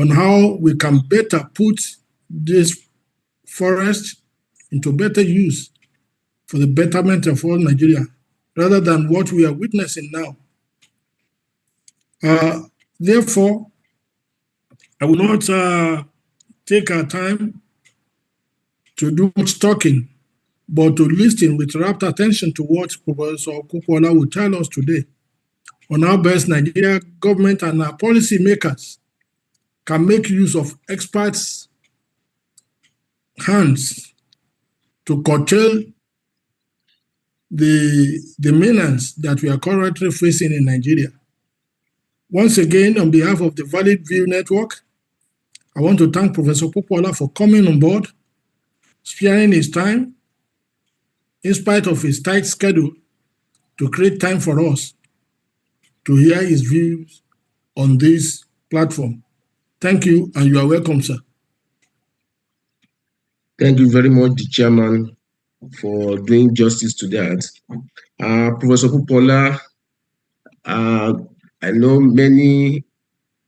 on how we can better put this forest into better use for the betterment of all Nigeria, rather than what we are witnessing now. Therefore, I will not take our time to do much talking, but to listen with rapt attention to what Professor Okukwala will tell us today on how best Nigeria government and our policy makers can make use of experts' hands to curtail the menace that we are currently facing in Nigeria. Once again, on behalf of the Validviewnetwork, I want to thank Professor Okukwala for coming on board, sparing his time, in spite of his tight schedule, to create time for us to hear his views on this platform. Thank you, and you are welcome, sir. Thank you very much, the chairman, for doing justice to that. Professor Okukwala, I know many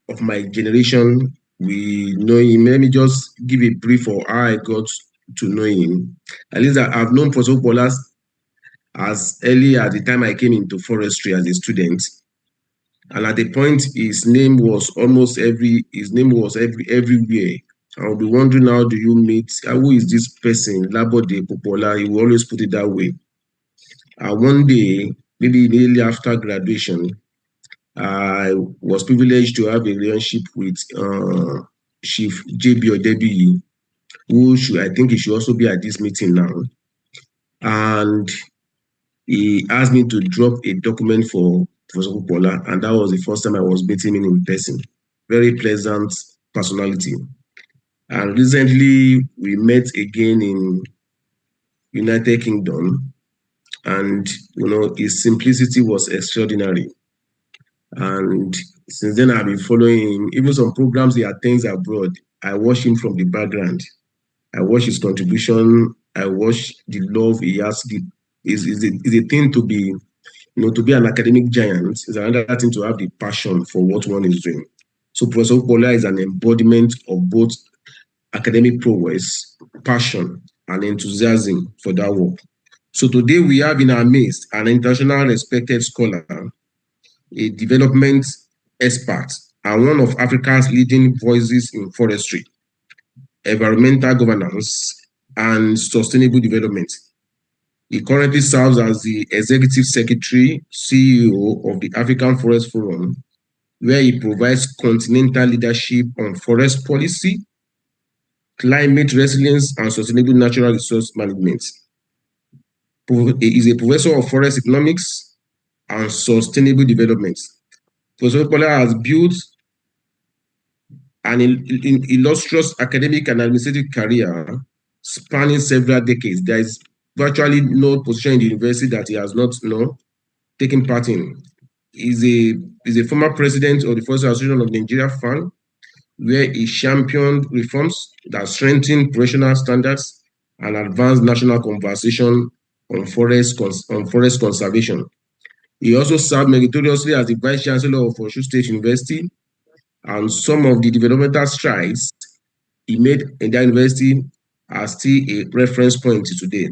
of my generation, we know him. Let me just give a brief of how I got to know him. At least I've known Professor Okukwala as early at the time I came into forestry as a student. And at the point, his name was everywhere. I'll be wondering, how do you meet? Who is this person? Labode Popola. He will always put it that way. One day, maybe immediately after graduation, I was privileged to have a relationship with Chief J.B. Odebi, who I think he should also be at this meeting now. And he asked me to drop a document for Professor Okukwala, and that was the first time I was meeting him in person. Very pleasant personality. And recently, we met again in United Kingdom, and his simplicity was extraordinary. And since then, I've been following him. Even some programs he attends abroad, I watch him from the background. I watch his contribution. I watch the love he has. Is a thing to be, to be an academic giant. Is another thing to have the passion for what one is doing. So Professor Okukwala is an embodiment of both academic prowess, passion, and enthusiasm for that work. So today we have in our midst an international respected scholar, a development expert, and one of Africa's leading voices in forestry, environmental governance, and sustainable development. He currently serves as the Executive Secretary, CEO of the African Forest Forum, where he provides continental leadership on forest policy, climate resilience, and sustainable natural resource management. He is a professor of forest economics and sustainable development. Professor Okukwala has built an illustrious academic and administrative career spanning several decades. There is virtually no position in the university that he has not taken part in. He's a former president of the Forest Association of Nigeria FAN, where he championed reforms that strengthen professional standards and advance national conversation on forest conservation. He also served meritoriously as the Vice Chancellor of Osun State University, and some of the developmental strides he made in that university are still a reference point to today.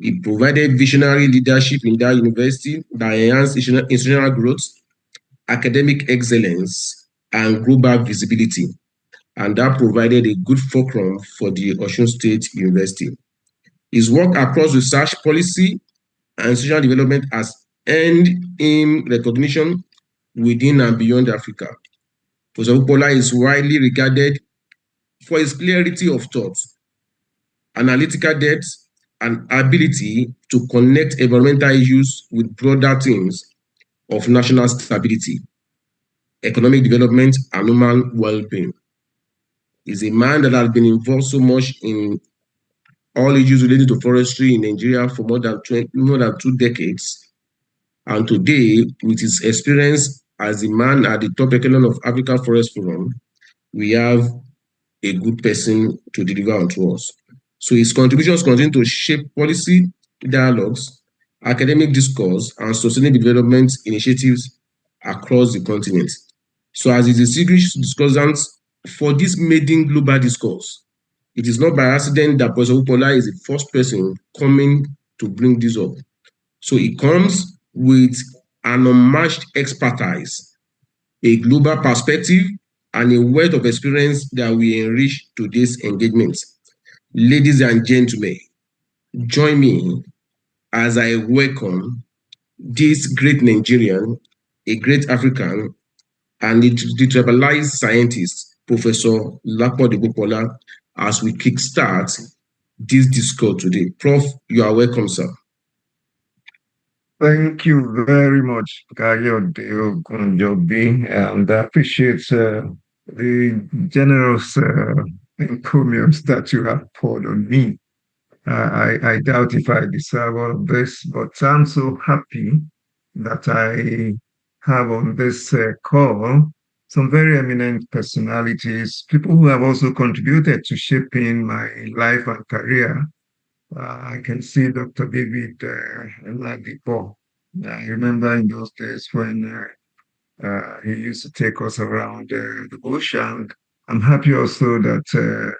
He provided visionary leadership in that university that enhanced institutional growth, academic excellence, and global visibility. And that provided a good fulcrum for the Osun State University. His work across research policy and institutional development has earned him recognition within and beyond Africa. Professor Okukwala is widely regarded for his clarity of thought, analytical depth, and ability to connect environmental issues with broader themes of national stability, economic development, and human well-being. He's a man that has been involved so much in all issues related to forestry in Nigeria for more than 2 decades. And today, with his experience as a man at the top echelon of African Forest Forum, we have a good person to deliver onto us. So his contributions continue to shape policy, dialogues, academic discourse, and sustainable development initiatives across the continent. So as a distinguished discussant for this Maiden global discourse, it is not by accident that Professor Upola is the first person coming to bring this up. So it comes with an unmatched expertise, a global perspective, and a wealth of experience that will enrich today's engagement. Ladies and gentlemen, join me as I welcome this great Nigerian, a great African, and the tribalized scientist, Professor Lapo Debopola, as we kickstart this discourse today. Prof, you are welcome, sir. Thank you very much, Kayode Ogunjobi, and I appreciate the generous encomiums that you have poured on me. I doubt if I deserve all of this, but I'm so happy that I have on this call some very eminent personalities, people who have also contributed to shaping my life and career. I can see Dr. David Ladipo. I remember in those days when he used to take us around the bush, and I'm happy also that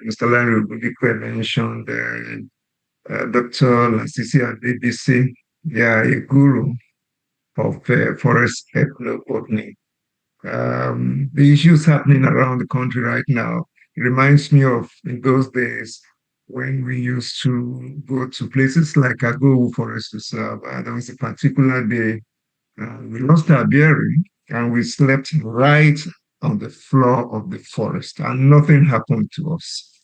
Mr. Larry Budikwe mentioned Dr. Lasisi at BBC, yeah, a guru of forest ethnobotany. The issues happening around the country right now reminds me of in those days when we used to go to places like Agogo Forest Reserve. There was a particular day we lost our bearing and we slept right on the floor of the forest, and nothing happened to us.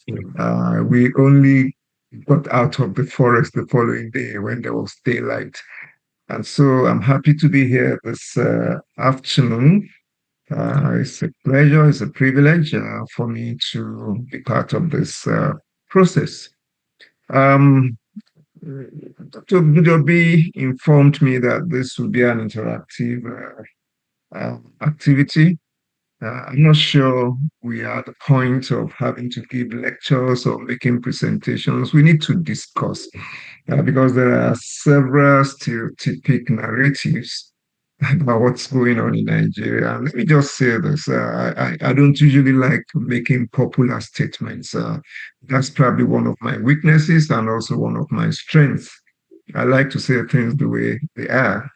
We only got out of the forest the following day when there was daylight. And so I'm happy to be here this afternoon. It's a pleasure, it's a privilege for me to be part of this process. Um, Dr. Budobi informed me that this will be an interactive activity. I'm not sure we are at the point of having to give lectures or making presentations. We need to discuss because there are several stereotypic narratives about what's going on in Nigeria. And let me just say this. I don't usually like making popular statements. That's probably one of my weaknesses and also one of my strengths. I like to say things the way they are.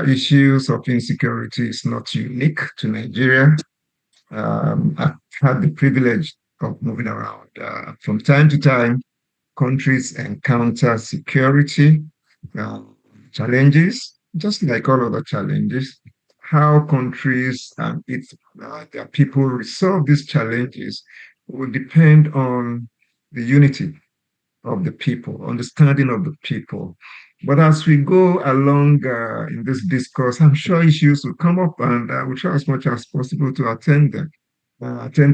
Issues of insecurity is not unique to Nigeria. I've had the privilege of moving around. From time to time, countries encounter security challenges, just like all other challenges. How countries and their people resolve these challenges will depend on the unity of the people, understanding of the people. But as we go along in this discourse, I'm sure issues will come up, and I will try as much as possible to attend to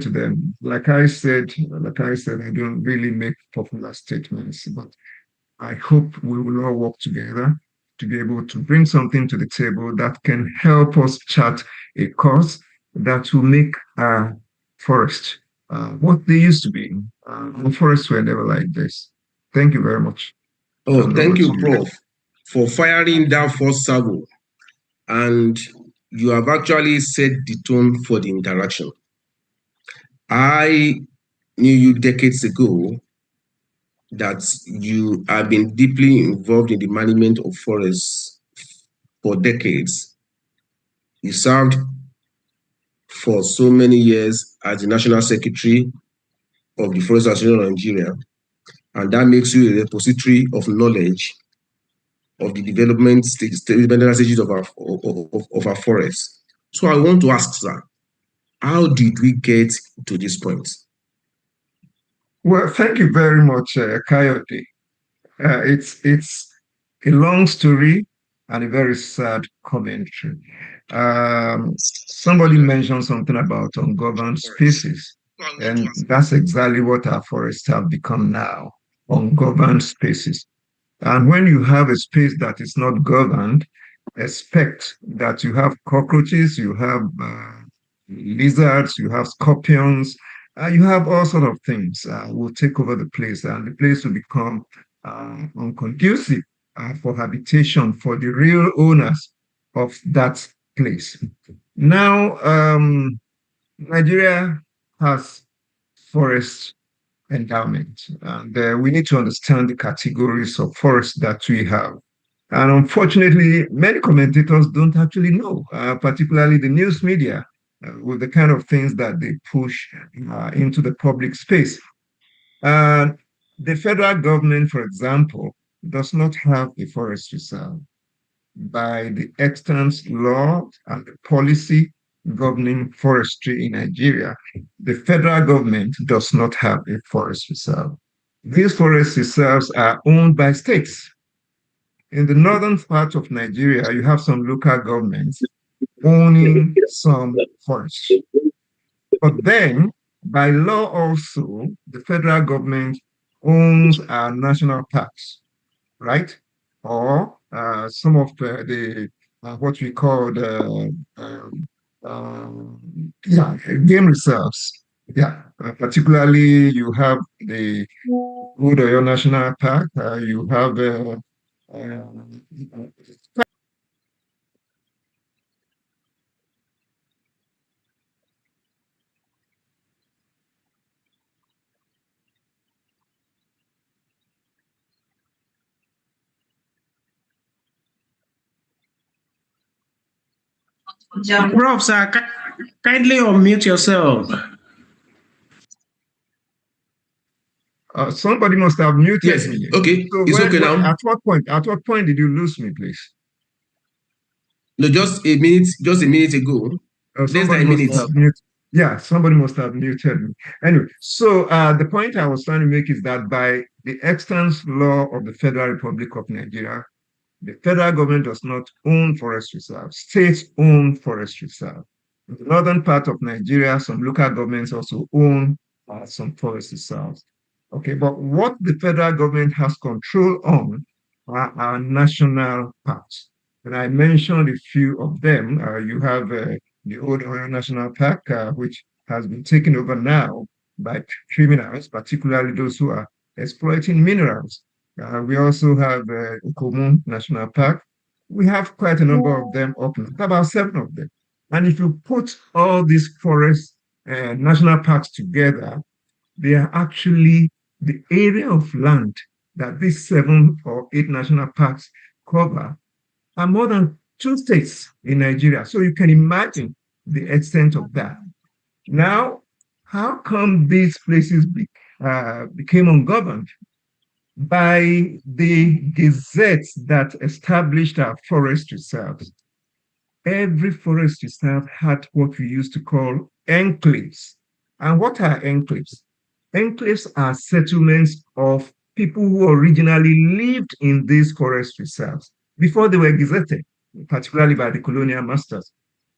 them. Like I said, I don't really make popular statements, but I hope we will all work together to be able to bring something to the table that can help us chart a course that will make our forest what they used to be. The forests were never like this. Thank you very much. Oh, And over thank to you, you. Prof, for firing that first salvo. And you have actually set the tone for the interaction. I knew you decades ago that you have been deeply involved in the management of forests for decades. You served for so many years as the National Secretary of the Forest Association of Nigeria, and that makes you a repository of knowledge of the developmental stages of our forests. So I want to ask, sir, how did we get to this point? Well, thank you very much, Coyote. It's a long story and a very sad commentary. Somebody mentioned something about ungoverned spaces, and that's exactly what our forests have become now, ungoverned spaces. And when you have a space that is not governed, expect that you have cockroaches, you have lizards, you have scorpions, you have all sort of things will take over the place, and the place will become unconducive for habitation for the real owners of that place. Now, Nigeria has forest endowment. And we need to understand the categories of forests that we have. And unfortunately, many commentators don't actually know, particularly the news media, with the kind of things that they push into the public space. Uh, the federal government, for example, does not have a forest reserve. By the extant law and the policy governing forestry in Nigeria, the federal government does not have a forest reserve. These forest reserves are owned by states. In the northern part of Nigeria, you have some local governments owning some forests. But then, by law also, the federal government owns our national parks, right? Or some of the what we call the yeah, game reserves. Yeah, particularly you have the Udoyo National Park. You have Prof, sir, kindly unmute yourself. somebody must have muted Yes, me. okay, So it's okay now. at what point did you lose me, please? No, just a minute ago. Less than Somebody a must minute. have muted. Yeah, somebody must have muted me. Anyway, so the point I was trying to make is that by the extant law of the Federal Republic of Nigeria, the federal government does not own forest reserves. States own forest reserves. In the northern part of Nigeria, some local governments also own some forest reserves. Okay, but what the federal government has control on are our national parks. And I mentioned a few of them. You have the Old Oil National Park, which has been taken over now by criminals, particularly those who are exploiting minerals. We also have Ukomu National Park. We have quite a number of them up now, about 7 of them. And if you put all these forest national parks together, they are actually the area of land that these 7 or 8 national parks cover are more than 2 states in Nigeria. So you can imagine the extent of that. Now, how come these places became ungoverned? By the gazettes that established our forest reserves. Every forest reserve had what we used to call enclaves. And what are enclaves? Enclaves are settlements of people who originally lived in these forest reserves before they were gazetted, particularly by the colonial masters.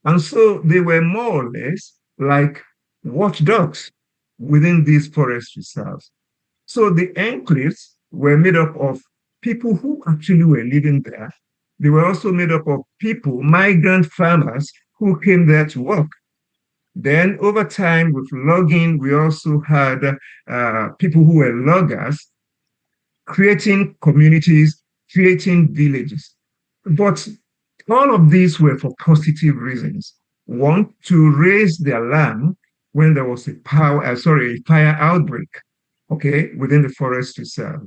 And so they were more or less like watchdogs within these forest reserves. So the enclaves were made up of people who actually were living there. They were also made up of people, migrant farmers who came there to work. Then over time with logging, we also had people who were loggers creating communities, creating villages. But all of these were for positive reasons. One, to raise their land when there was a fire outbreak, okay, within the forest reserve.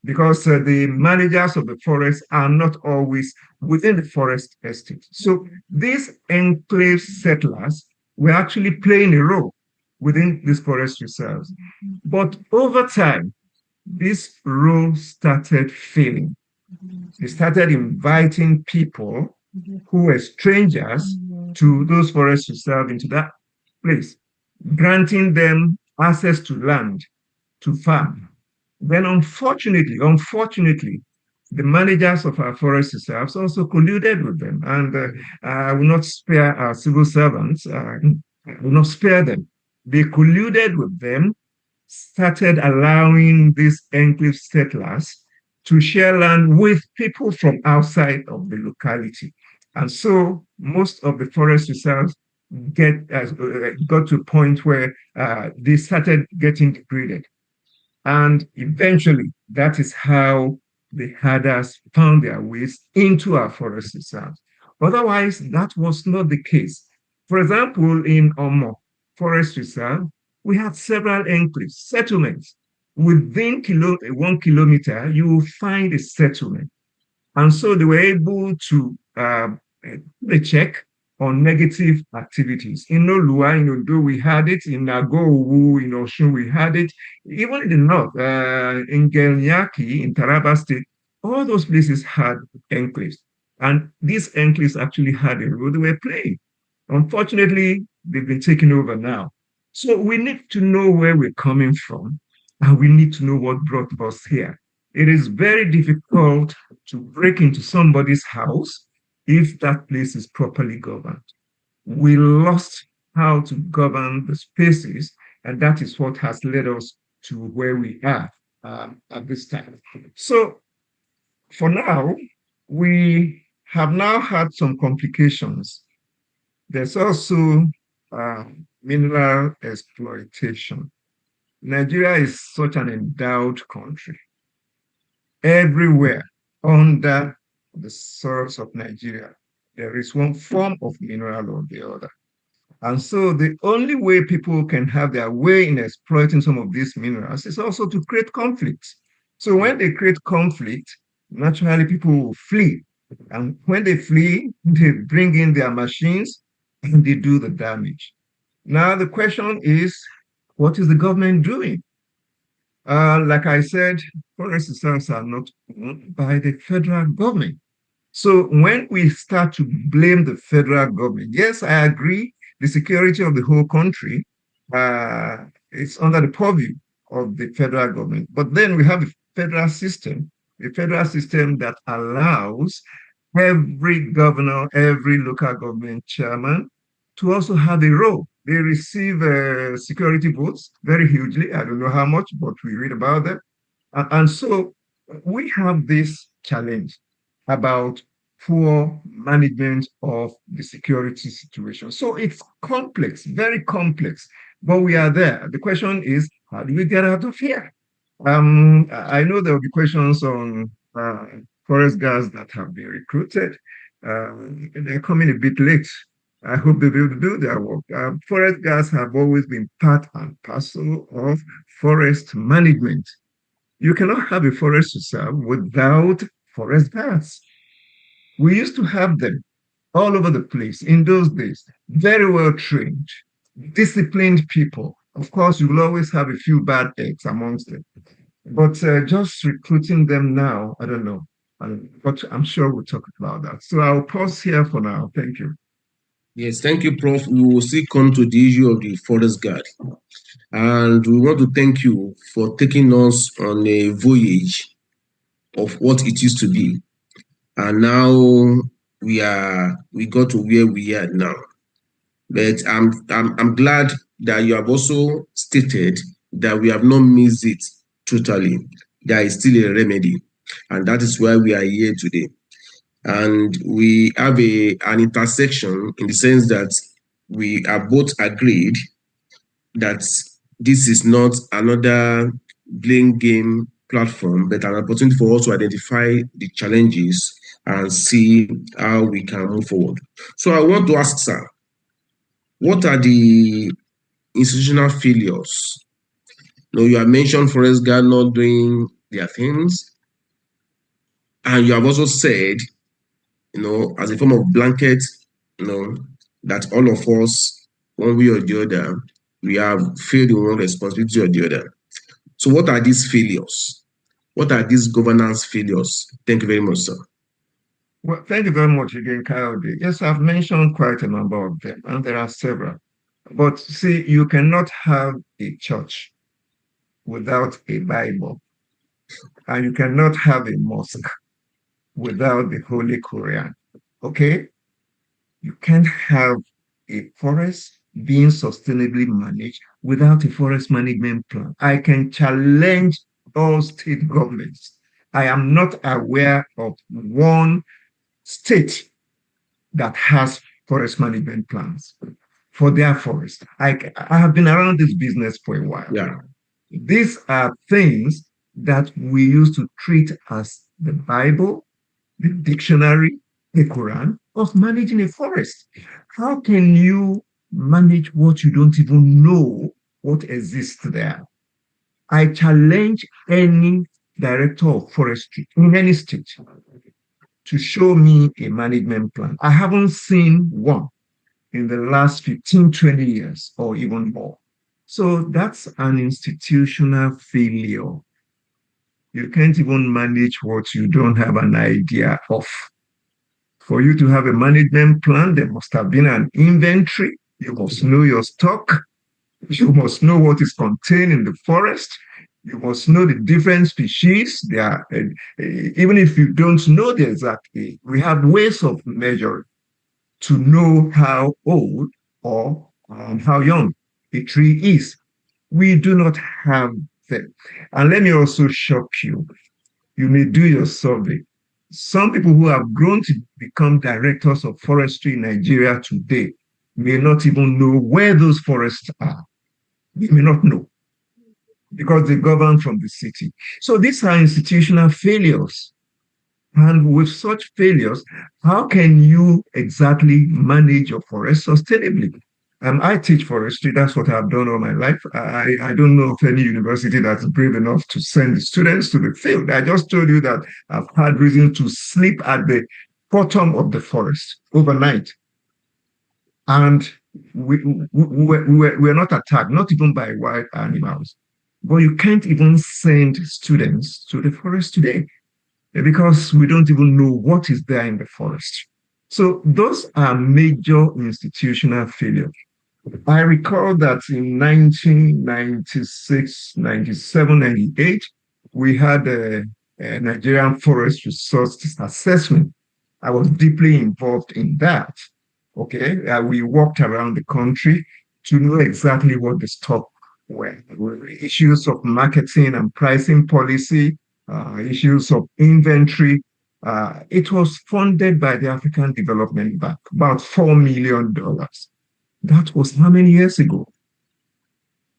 Because the managers of the forest are not always within the forest estate. So these enclave settlers were actually playing a role within these forest reserves. But over time, this role started failing. They started inviting people who were strangers to those forest reserves into that place, granting them access to land to farm. Then, unfortunately, the managers of our forest reserves also colluded with them. And I will not spare our civil servants, I will not spare them. They colluded with them, started allowing these enclave settlers to share land with people from outside of the locality. And so most of the forest reserves got to a point where they started getting degraded. And eventually, that is how the herders found their ways into our forest reserves. Otherwise, that was not the case. For example, in Omo Forest Reserve, we had several enclaves, settlements. Within 1 kilometer, you will find a settlement. And so they were able to put a check on negative activities. In Olua, in Odo, we had it. In Nagowu, in Oshun, we had it. Even in the north, in Gelnyaki, in Taraba State, all those places had enclaves. And these enclaves actually had a role they were playing. Unfortunately, they've been taken over now. So we need to know where we're coming from, and we need to know what brought us here. It is very difficult to break into somebody's house if that place is properly governed. We lost how to govern the spaces, and that is what has led us to where we are at this time. So for now, we have now had some complications. There's also mineral exploitation. Nigeria is such an endowed country. Everywhere under the source of Nigeria, there is one form of mineral or the other. And so the only way people can have their way in exploiting some of these minerals is also to create conflicts. So when they create conflict, naturally people will flee. And when they flee, they bring in their machines and they do the damage. Now the question is, what is the government doing? Like I said, forest reserves are not owned by the federal government. So when we start to blame the federal government, yes, I agree, the security of the whole country is under the purview of the federal government. But then we have a federal system that allows every governor, every local government chairman to also have a role. They receive security votes very hugely. I don't know how much, but we read about them. And so we have this challenge about poor management of the security situation. So it's complex, very complex, but we are there. The question is, how do we get out of here? I know there will be questions on forest guards that have been recruited. They're coming a bit late. I hope they'll be able to do their work. Forest guards have always been part and parcel of forest management. You cannot have a forest reserve without forest guards. We used to have them all over the place in those days, very well trained, disciplined people. Of course, you will always have a few bad eggs amongst them. But just recruiting them now, I don't know. But I'm sure we'll talk about that. So I'll pause here for now. Thank you. Yes, thank you, Prof. We will still come to the issue of the forest guard. And we want to thank you for taking us on a voyage of what it used to be. And now we got to where we are now. But I'm glad that you have also stated that we have not missed it totally. There is still a remedy. And that is why we are here today. And we have an intersection in the sense that we are both agreed that this is not another blame game platform, but an opportunity for us to identify the challenges and see how we can move forward. So I want to ask, sir, what are the institutional failures? You have mentioned forest guard not doing their things, and you have also said, as a form of blanket, that all of us, one way or the other, we have failed in one responsibility or the other. So what are these failures? What are these governance failures? Thank you very much, sir. Well, thank you very much again, Kayode. Yes, I've mentioned quite a number of them, and there are several. But see, you cannot have a church without a Bible, and you cannot have a mosque without the Holy Quran. Okay? You can't have a forest being sustainably managed without a forest management plan. I can challenge all state governments. I am not aware of one state that has forest management plans for their forest. I have been around this business for a while. Yeah. These are things that we used to treat as the Bible, the dictionary, the Quran of managing a forest. How can you manage what you don't even know what exists there. I challenge any director of forestry in any state to show me a management plan. I haven't seen one in the last 15, 20 years or even more. So that's an institutional failure. You can't even manage what you don't have an idea of. For you to have a management plan, there must have been an inventory. You must know your stock. You must know what is contained in the forest. You must know the different species. They are, even if you don't know the exact age, we have ways of measuring to know how old or how young a tree is. We do not have them. And let me also shock you. You may do your survey. Some people who have grown to become directors of forestry in Nigeria today may not even know where those forests are. They may not know because they govern from the city. So these are institutional failures. And with such failures, how can you exactly manage your forest sustainably? I teach forestry. That's what I've done all my life. I don't know of any university that's brave enough to send students to the field. I just told you that I've had reason to sleep at the bottom of the forest overnight. And we're not attacked, not even by wild animals. But you can't even send students to the forest today because we don't even know what is there in the forest. So those are major institutional failures. I recall that in 1996, 97, 98, we had a Nigerian Forest Resource Assessment. I was deeply involved in that. Okay, we walked around the country to know exactly what the stock were. Issues of marketing and pricing policy, issues of inventory. It was funded by the African Development Bank, about $4 million. That was how many years ago?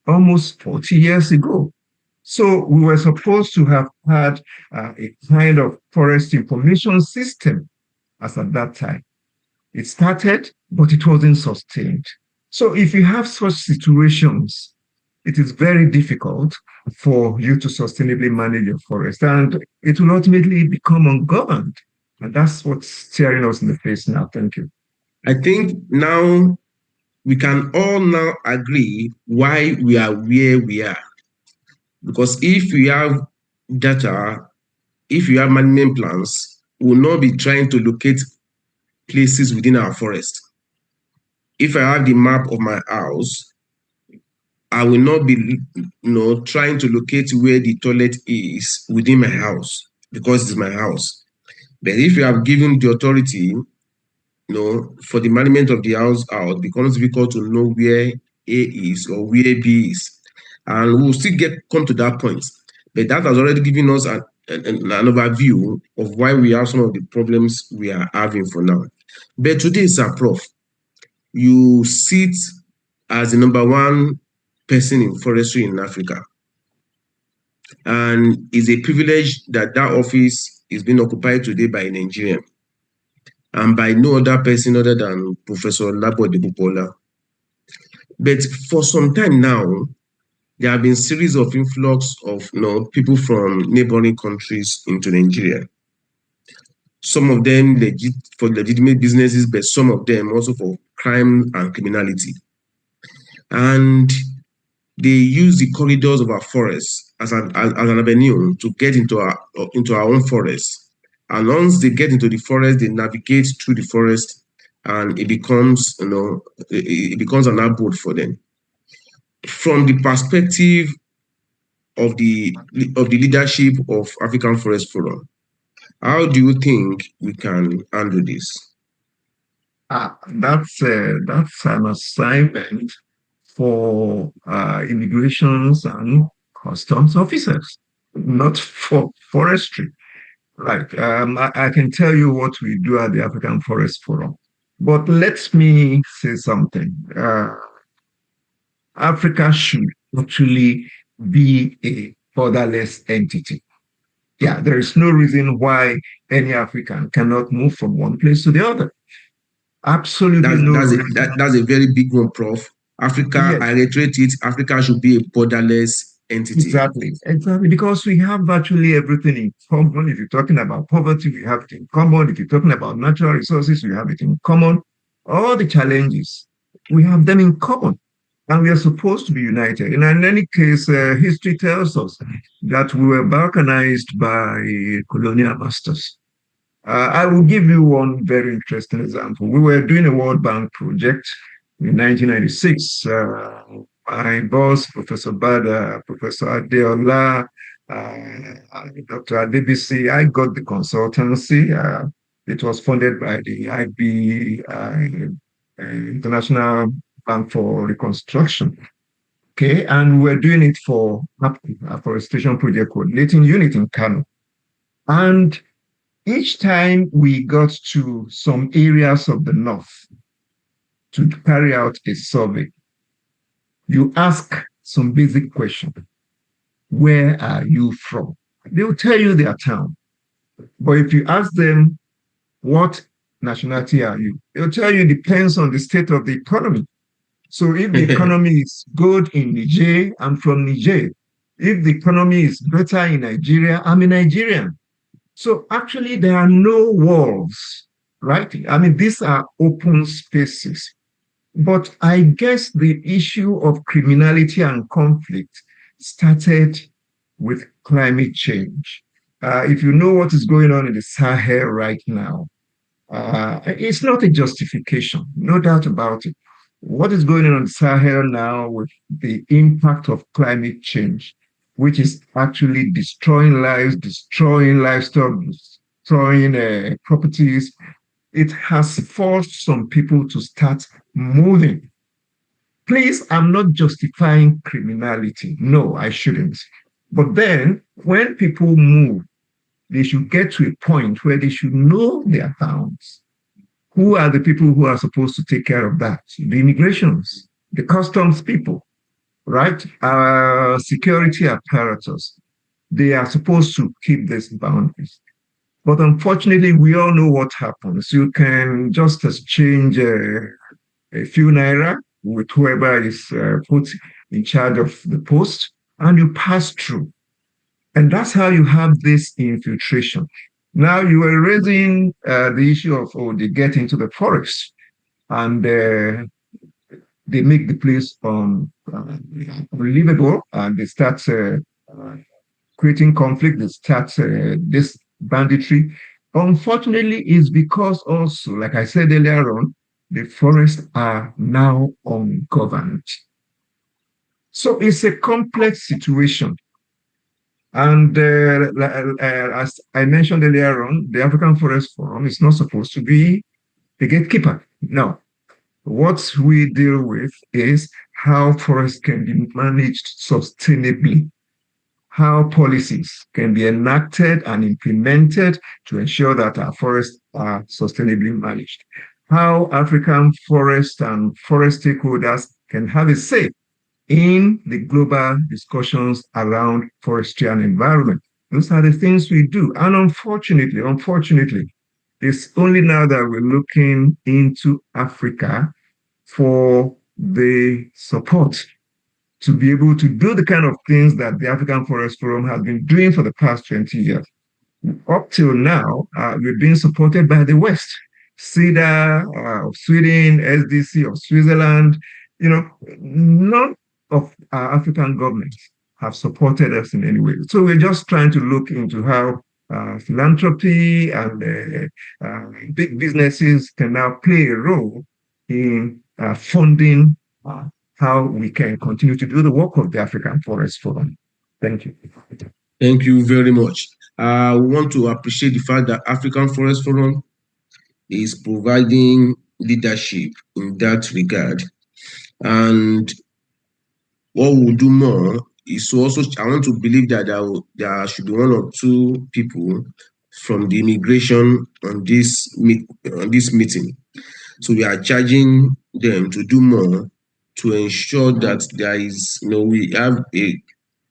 Almost 40 years ago. So we were supposed to have had a kind of forest information system as at that time. It started, but it wasn't sustained. So if you have such situations, it is very difficult for you to sustainably manage your forest, and it will ultimately become ungoverned. And that's what's staring us in the face now. Thank you. I think now we can all now agree why we are where we are. Because if we have data, if we have management plans, we will not be trying to locate places within our forest. If I have the map of my house, I will not be trying to locate where the toilet is within my house because it's my house. But if you have given the authority for the management of the house out, it becomes difficult to know where A is or where B is. And we'll still come to that point. But that has already given us an overview of why we have some of the problems we are having for now. But today, Sir Prof, you sit as the number one person in forestry in Africa. And it's a privilege that office is being occupied today by a Nigerian and by no other person other than Professor Labode Bupola. But for some time now, there have been series of influx of people from neighboring countries into Nigeria. Some of them for legitimate businesses, but some of them also for crime and criminality. And they use the corridors of our forests as an avenue to get into our own forests. And once they get into the forest, they navigate through the forest, and it becomes an abode for them. From the perspective of the leadership of African Forest Forum, how do you think we can handle this? That's an assignment for immigrations and customs officers, not for forestry. Like I can tell you what we do at the African Forest Forum, but let me say something. Africa should actually be a borderless entity. Yeah, there is no reason why any African cannot move from one place to the other. Absolutely no reason. That's a very big one, Prof. Africa, Yes. I reiterate it, Africa should be a borderless entity. Exactly, because we have virtually everything in common. If you're talking about poverty, we have it in common. If you're talking about natural resources, we have it in common. All the challenges, we have them in common, and we are supposed to be united. And in any case, history tells us that we were balkanized by colonial masters. I will give you one very interesting example. We were doing a World Bank project in 1996. My boss, Professor Bada, Professor Adeola, Dr. Adebisi, I got the consultancy. It was funded by the IB, International Bank for Reconstruction. Okay, and we were doing it for Afforestation Project Coordinating Unit in Kano. And each time we got to some areas of the north to carry out a survey, you ask some basic question. Where are you from? They'll tell you their town. But if you ask them, what nationality are you? They'll tell you it depends on the state of the economy. So if the economy is good in Niger, I'm from Niger. If the economy is better in Nigeria, I'm a Nigerian. So actually, there are no walls, right? I mean, these are open spaces. But I guess the issue of criminality and conflict started with climate change. If you know what is going on in the Sahel right now, it's not a justification, no doubt about it. What is going on in the Sahel now with the impact of climate change, which is actually destroying lives, destroying livestock, destroying properties, it has forced some people to start moving. Please, I'm not justifying criminality. No, I shouldn't. But then when people move, they should get to a point where they should know their bounds. Who are the people who are supposed to take care of that? The immigrations, the customs people, right? Our security apparatus. They are supposed to keep these boundaries. But unfortunately, we all know what happens. You can just exchange a few naira with whoever is put in charge of the post, and you pass through. And that's how you have this infiltration. Now you are raising the issue of, they get into the forest and they make the place unlivable, and they start creating conflict, they start this banditry. Unfortunately, it's because also, like I said earlier on, the forests are now ungoverned. So it's a complex situation. And as I mentioned earlier on, the African Forest Forum is not supposed to be the gatekeeper. No. What we deal with is how forests can be managed sustainably, how policies can be enacted and implemented to ensure that our forests are sustainably managed, how African forests and forest stakeholders can have a say in the global discussions around forestry and environment. Those are the things we do. And unfortunately, it's only now that we're looking into Africa for the support to be able to do the kind of things that the African Forest Forum has been doing for the past 20 years. Up till now, we've been supported by the West. CEDA of Sweden, SDC of Switzerland, none of our African governments have supported us in any way. So we're just trying to look into how philanthropy and big businesses can now play a role in funding how we can continue to do the work of the African Forest Forum. Thank you. Thank you very much. We want to appreciate the fact that African Forest Forum is providing leadership in that regard. And what we'll do more is to also, I want to believe that there should be one or two people from the immigration on this meeting. So we are charging them to do more to ensure that there is, we have a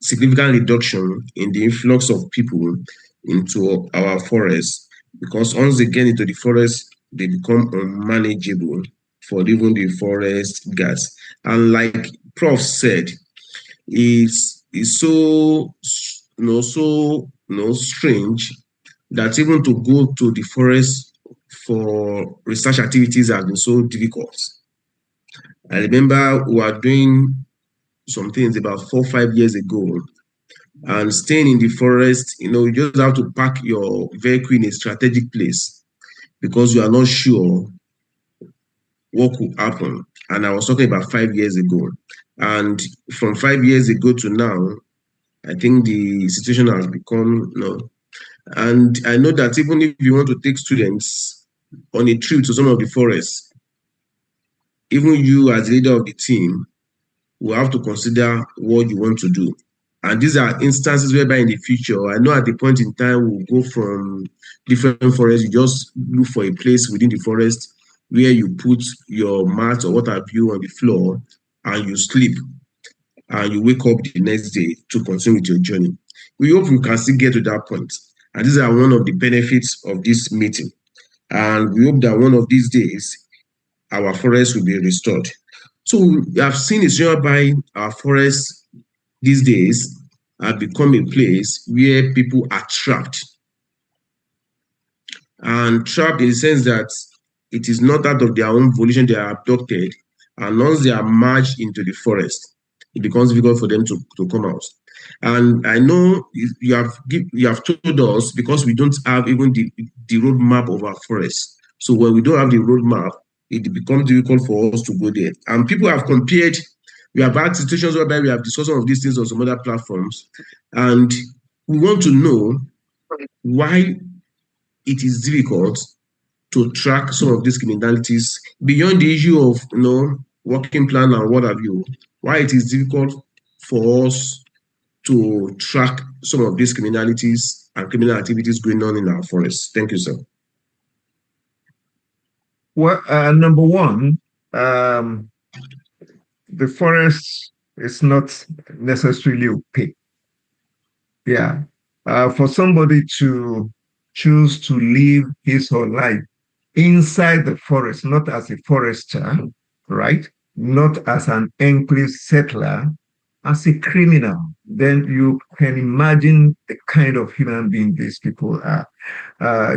significant reduction in the influx of people into our forests, because once they get into the forest, they become unmanageable for even the forest guards. And like Prof said, is so strange that even to go to the forest for research activities has been so difficult. I remember we were doing some things about 4 or 5 years ago, and staying in the forest, you just have to park your vehicle in a strategic place because you are not sure what could happen. And I was talking about 5 years ago. And from 5 years ago to now, I think the situation has become, and I know that even if you want to take students on a trip to some of the forests, even you as leader of the team will have to consider what you want to do. And these are instances whereby in the future, I know at the point in time, we'll go from different forests, you just look for a place within the forest where you put your mat or what have you on the floor and you sleep and you wake up the next day to continue with your journey. We hope we can still get to that point. And these are one of the benefits of this meeting. And we hope that one of these days, our forests will be restored. So we have seen a situation whereby our forests these days have become a place where people are trapped. And trapped in the sense that it is not out of their own volition, they are abducted. And once they are merged into the forest, it becomes difficult for them to come out. And I know you have told us, because we don't have even the roadmap of our forest. So when we don't have the roadmap, it becomes difficult for us to go there. And people have compared, we have had situations whereby we have discussed some of these things on some other platforms, and we want to know why it is difficult to track some of these criminalities beyond the issue of working plan and what have you. Why it is difficult for us to track some of these criminalities and criminal activities going on in our forests. Thank you, sir. Well, number one, the forest is not necessarily opaque. Yeah. For somebody to choose to live his whole life inside the forest, not as a forester, right? Not as an enclave settler, as a criminal, then you can imagine the kind of human being these people are.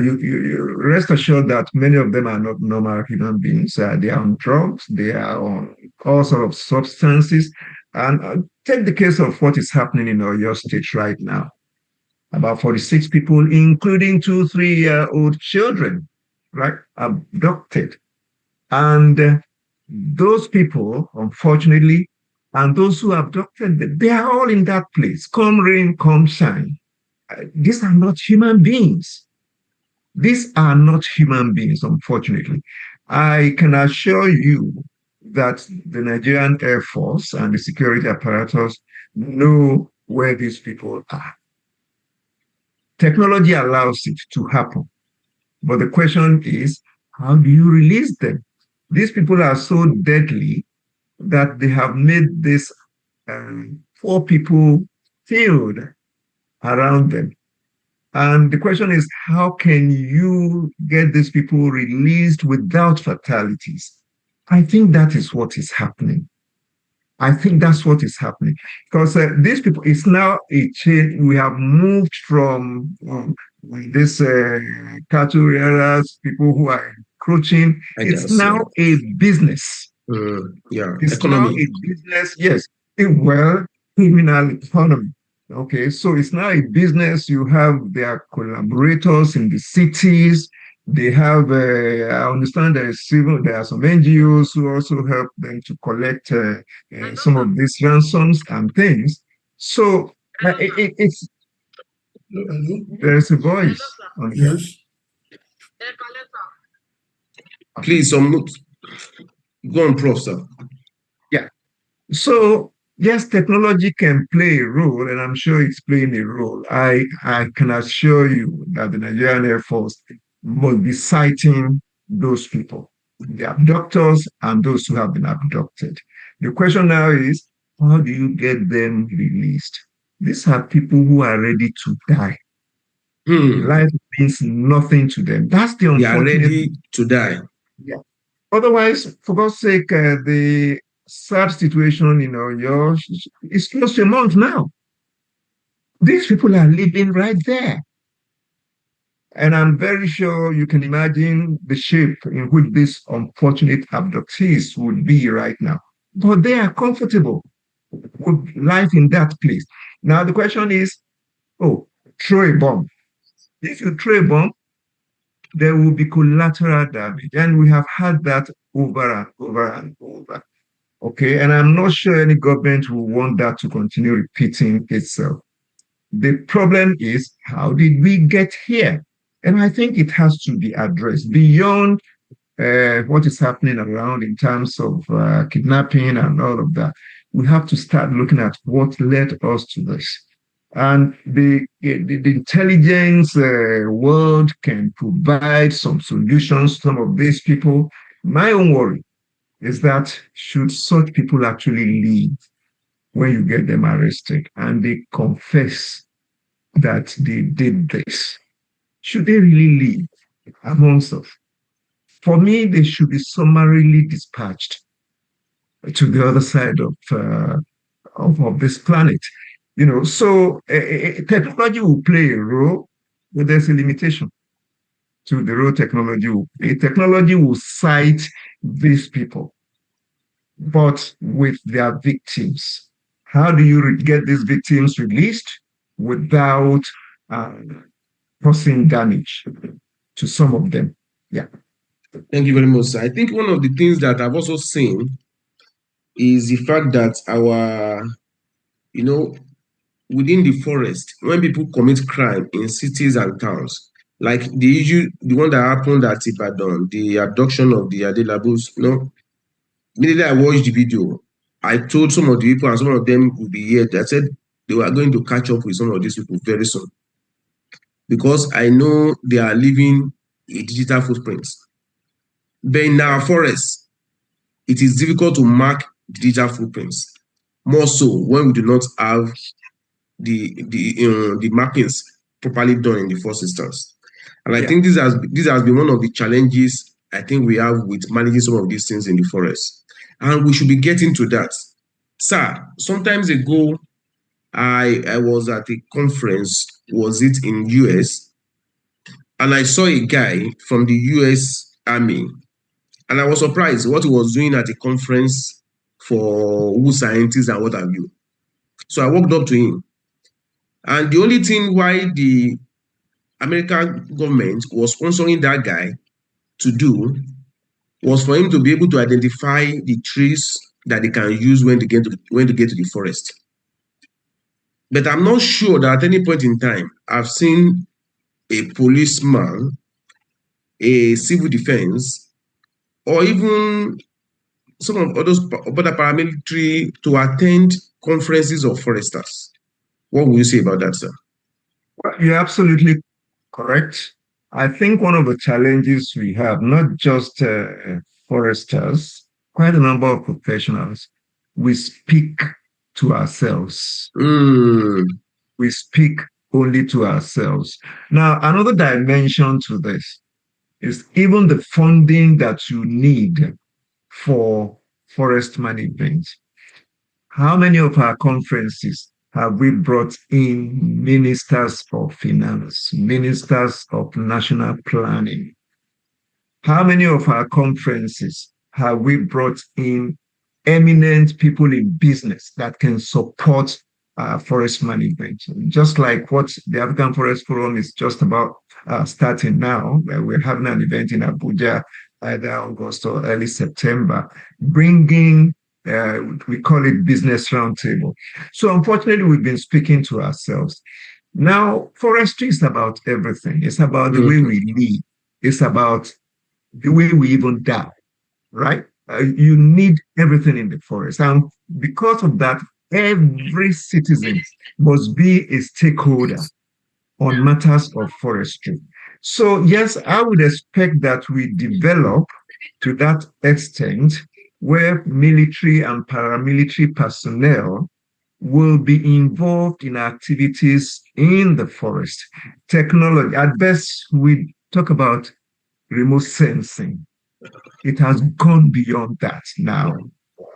You rest assured that many of them are not normal human beings. They are on drugs, they are on all sorts of substances. And take the case of what is happening in Oyo State right now. About 46 people, including 2, 3-year-old children, right, abducted. And those people, unfortunately, and those who abducted them, they are all in that place. Come rain, come shine. These are not human beings. These are not human beings, unfortunately. I can assure you that the Nigerian Air Force and the security apparatus know where these people are. Technology allows it to happen. But the question is, how do you release them? These people are so deadly that they have made this 4 people field around them. And the question is, how can you get these people released without fatalities? I think that is what is happening. I think that's what is happening. Because these people, it's now a change. We have moved from this cattle rearers, people who are encroaching. It's now a business. It's economy. Now a business, yes. Criminal economy. Okay, so it's now a business. You have their collaborators in the cities. They have, I understand there are some NGOs who also help them to collect some of these ransoms and things. So it's there's a voice on here. Yes. Please, go on, Prof, sir. Yeah. So yes, technology can play a role, and I'm sure it's playing a role. I can assure you that the Nigerian Air Force will be citing those people, the abductors and those who have been abducted. The question now is, how do you get them released? These are people who are ready to die. Life means nothing to them. That's the unfortunate. They are ready to die. Yeah. Otherwise, for God's sake, the sad situation in Oyo is close to a month now. These people are living right there. And I'm very sure you can imagine the shape in which these unfortunate abductees would be right now. But they are comfortable with life in that place. Now, the question is, oh, throw a bomb. If you throw a bomb, there will be collateral damage. And we have had that over and over and over. Okay. And I'm not sure any government will want that to continue repeating itself. The problem is, how did we get here? And I think it has to be addressed beyond what is happening around in terms of kidnapping and all of that. We have to start looking at what led us to this. And the intelligence world can provide some solutions to some of these people. My own worry is that should such people actually leave when you get them arrested and they confess that they did this, should they really leave amongst us? For me, they should be summarily dispatched to the other side of this planet. So technology will play a role, but there's a limitation to the role technology will play. Technology will cite these people, but with their victims. How do you get these victims released without causing damage to some of them? Yeah. Thank you very much, sir. I think one of the things that I've also seen is the fact that within the forest, when people commit crime in cities and towns, like the one that happened at Ibadan, the abduction of the Adelabus, immediately I watched the video, I told some of the people, and some of them will be here, I said they were going to catch up with some of these people very soon. Because I know they are leaving a digital footprint. But in our forests, it is difficult to mark digital footprints. More so when we do not have the mappings properly done in the first instance. And I think this has been one of the challenges I think we have with managing some of these things in the forest. And we should be getting to that. Sir, sometimes ago, I was at a conference, was it in US? And I saw a guy from the US Army. And I was surprised what he was doing at a conference for who scientists and what have you. So I walked up to him. And the only thing why the American government was sponsoring that guy to do was for him to be able to identify the trees that they can use when they get to the forest. But I'm not sure that at any point in time I've seen a policeman, a civil defense, or even some of other paramilitary to attend conferences of foresters. What will you say about that, sir? Well, you're absolutely correct. I think one of the challenges we have, not just foresters, quite a number of professionals, we speak to ourselves. We speak only to ourselves. Now, another dimension to this is even the funding that you need for forest management. How many of our conferences have we brought in ministers of finance, ministers of national planning? How many of our conferences have we brought in eminent people in business that can support forest management? Just like what the African Forest Forum is just about starting now. We're having an event in Abuja either August or early September, bringing we call it business roundtable. So unfortunately, we've been speaking to ourselves. Now, forestry is about everything. It's about the way we live. It's about the way we even die, right? You need everything in the forest. And because of that, every citizen must be a stakeholder on matters of forestry. So yes, I would expect that we develop to that extent where military and paramilitary personnel will be involved in activities in the forest. Technology, at best, we talk about remote sensing. It has gone beyond that now.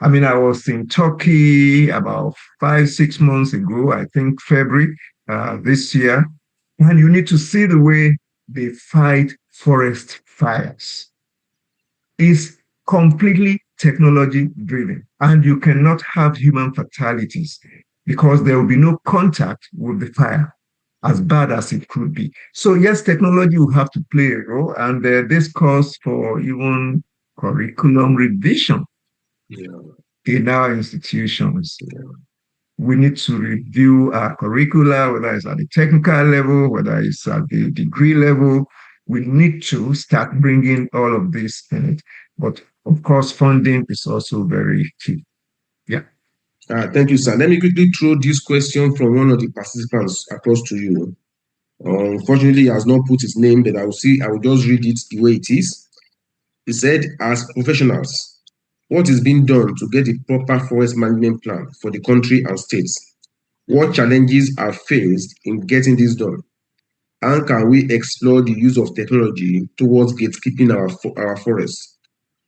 I mean, I was in Turkey about 5, 6 months ago, I think February this year, and you need to see the way they fight forest fires. It's completely technology driven, and you cannot have human fatalities because there will be no contact with the fire, as bad as it could be. So yes, technology will have to play a role, and this calls for even curriculum revision in our institutions. We need to review our curricula, whether it's at the technical level, whether it's at the degree level. We need to start bringing all of this in it. But of course, funding is also very key. Yeah. Thank you, sir. Let me quickly throw this question from one of the participants across to you. Unfortunately, he has not put his name, but I will just read it the way it is. He said, as professionals, what is being done to get a proper forest management plan for the country and states? What challenges are faced in getting this done? And can we explore the use of technology towards gatekeeping our forests?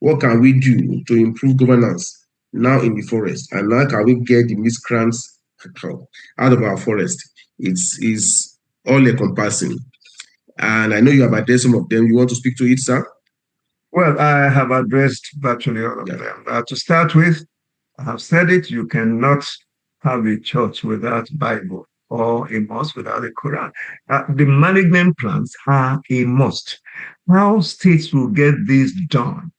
What can we do to improve governance now in the forest? And how can we get the miscreants out of our forest? It's all encompassing. And I know you have addressed some of them. You want to speak to it, sir? Well, I have addressed virtually all of them. To start with, I have said it, you cannot have a church without Bible or a mosque without a Quran. The management plans are a must. How states will get this done?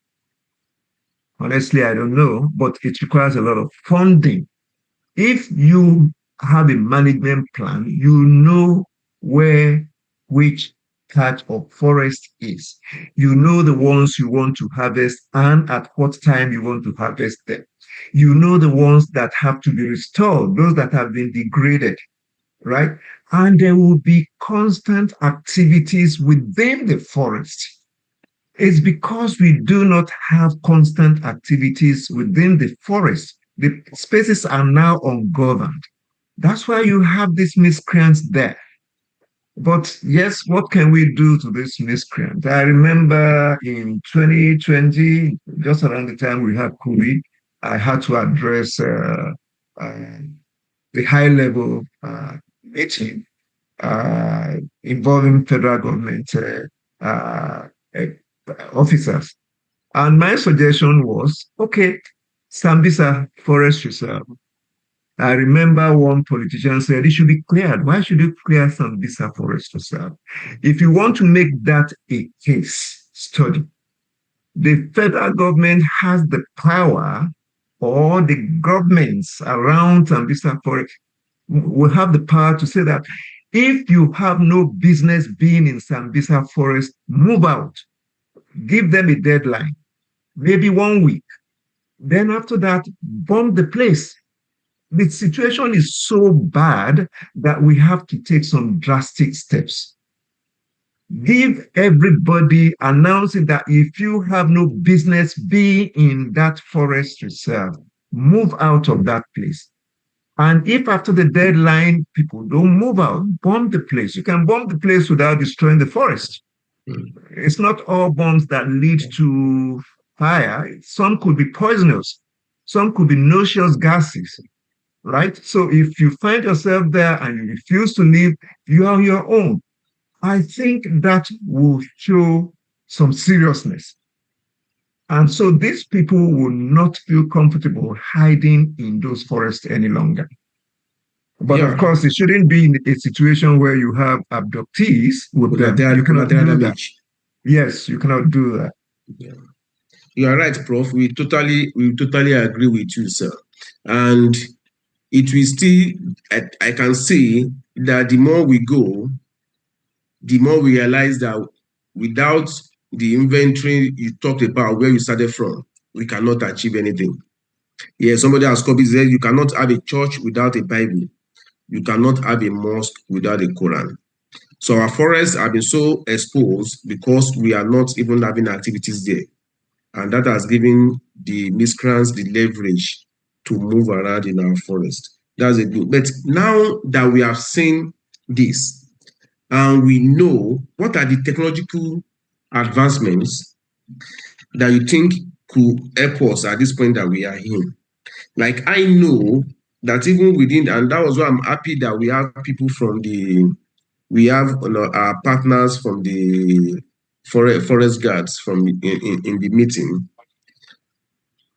Honestly, I don't know, but it requires a lot of funding. If you have a management plan, you know where which patch of forest is. You know the ones you want to harvest and at what time you want to harvest them. You know the ones that have to be restored, those that have been degraded, right? And there will be constant activities within the forest. It's because we do not have constant activities within the forest. The spaces are now ungoverned. That's why you have these miscreants there. But yes, what can we do to this miscreant? I remember in 2020, just around the time we had COVID, I had to address the high level meeting involving federal government officers. And my suggestion was, okay, Sambisa Forest Reserve. I remember one politician said it should be cleared. Why should you clear Sambisa Forest Reserve? If you want to make that a case study, the federal government has the power, or the governments around Sambisa Forest will have the power to say that if you have no business being in Sambisa Forest, move out. Give them a deadline, maybe 1 week. Then after that, bomb the place. The situation is so bad that we have to take some drastic steps. Give everybody announcing that if you have no business being in that forest reserve, move out of that place. And if after the deadline, people don't move out, bomb the place. You can bomb the place without destroying the forest. It's not all bombs that lead to fire. Some could be poisonous. Some could be noxious gases, right? So if you find yourself there and you refuse to leave, you are on your own. I think that will show some seriousness. And so these people will not feel comfortable hiding in those forests any longer. But of course, it shouldn't be in a situation where you have abductees with them. You cannot do that. Yes, you cannot do that. Yeah. You are right, Prof. We totally agree with you, sir. And it will still, I can see that the more we go, the more we realize that without the inventory you talked about, where you started from, we cannot achieve anything. Yeah, somebody has copied said you cannot have a church without a Bible. You cannot have a mosque without a Quran. So our forests have been so exposed because we are not even having activities there. And that has given the miscreants the leverage to move around in our forest. That's a good. But now that we have seen this, and we know what are the technological advancements that you think could help us at this point that we are in? Like, I know that even within, and that was why I'm happy that we have people from we have our partners from the forest guards in the meeting.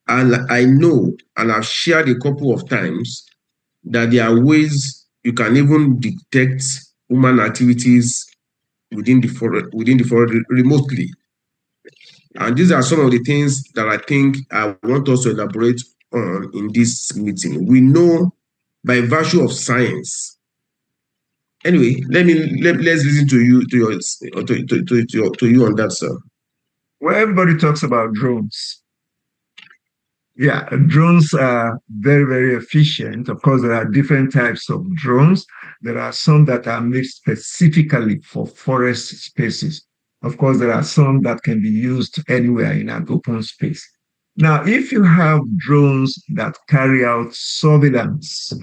And I know, and I've shared a couple of times, that there are ways you can even detect human activities within the forest remotely. And these are some of the things that I think I want us to elaborate on in this meeting. We know by virtue of science. Anyway, let's listen to you to you on that, sir. Well, everybody talks about drones. Yeah, drones are very, very efficient. Of course, there are different types of drones. There are some that are made specifically for forest spaces. Of course, there are some that can be used anywhere in an open space. Now, if you have drones that carry out surveillance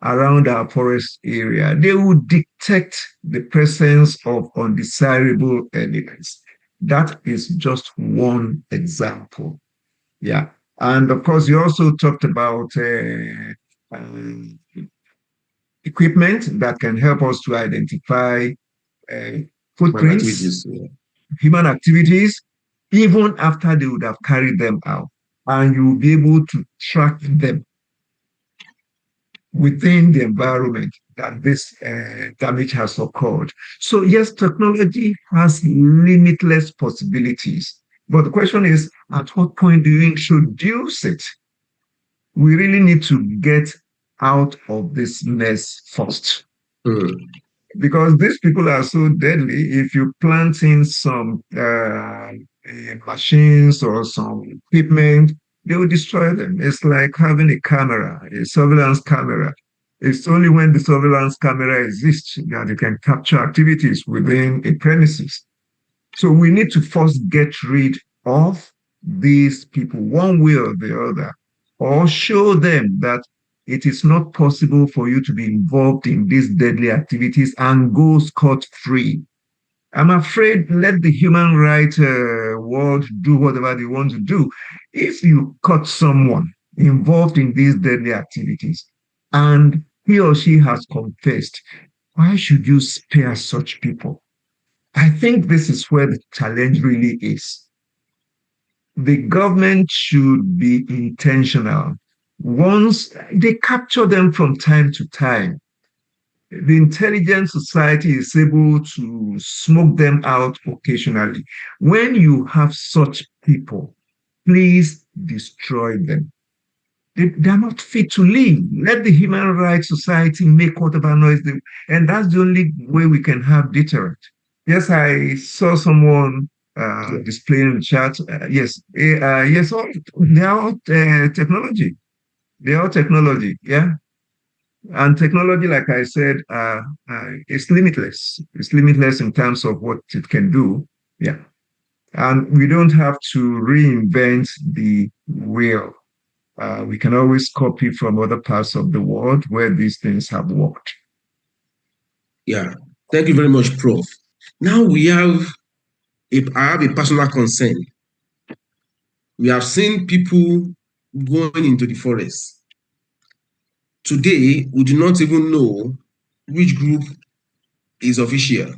around our forest area, they will detect the presence of undesirable elements. That is just one example. Yeah. And of course, you also talked about equipment that can help us to identify footprints, human activities, even after they would have carried them out. And you will be able to track them within the environment that this damage has occurred. So yes, technology has limitless possibilities. But the question is, at what point do you introduce it? We really need to get out of this mess first. Because these people are so deadly. If you plant in some machines or some equipment, they will destroy them. It's like having a camera, a surveillance camera. It's only when the surveillance camera exists that you can capture activities within a premises. So we need to first get rid of these people one way or the other, or show them that it is not possible for you to be involved in these deadly activities and go scot-free. I'm afraid let the human rights world do whatever they want to do. If you caught someone involved in these deadly activities and he or she has confessed, why should you spare such people? I think this is where the challenge really is. The government should be intentional. Once they capture them from time to time, the intelligent society is able to smoke them out occasionally. When you have such people, please destroy them. They're not fit to live. Let the human rights society make whatever noise they, and that's the only way we can have deterrent. Yes, I saw someone displaying in the chat. Yes, they are all technology. They are all technology, yeah. And technology, like I said, is limitless. It's limitless in terms of what it can do, yeah. And we don't have to reinvent the wheel. We can always copy from other parts of the world where these things have worked. Yeah, thank you very much, Prof. Now I have a personal concern. We have seen people going into the forest. Today, we do not even know which group is official.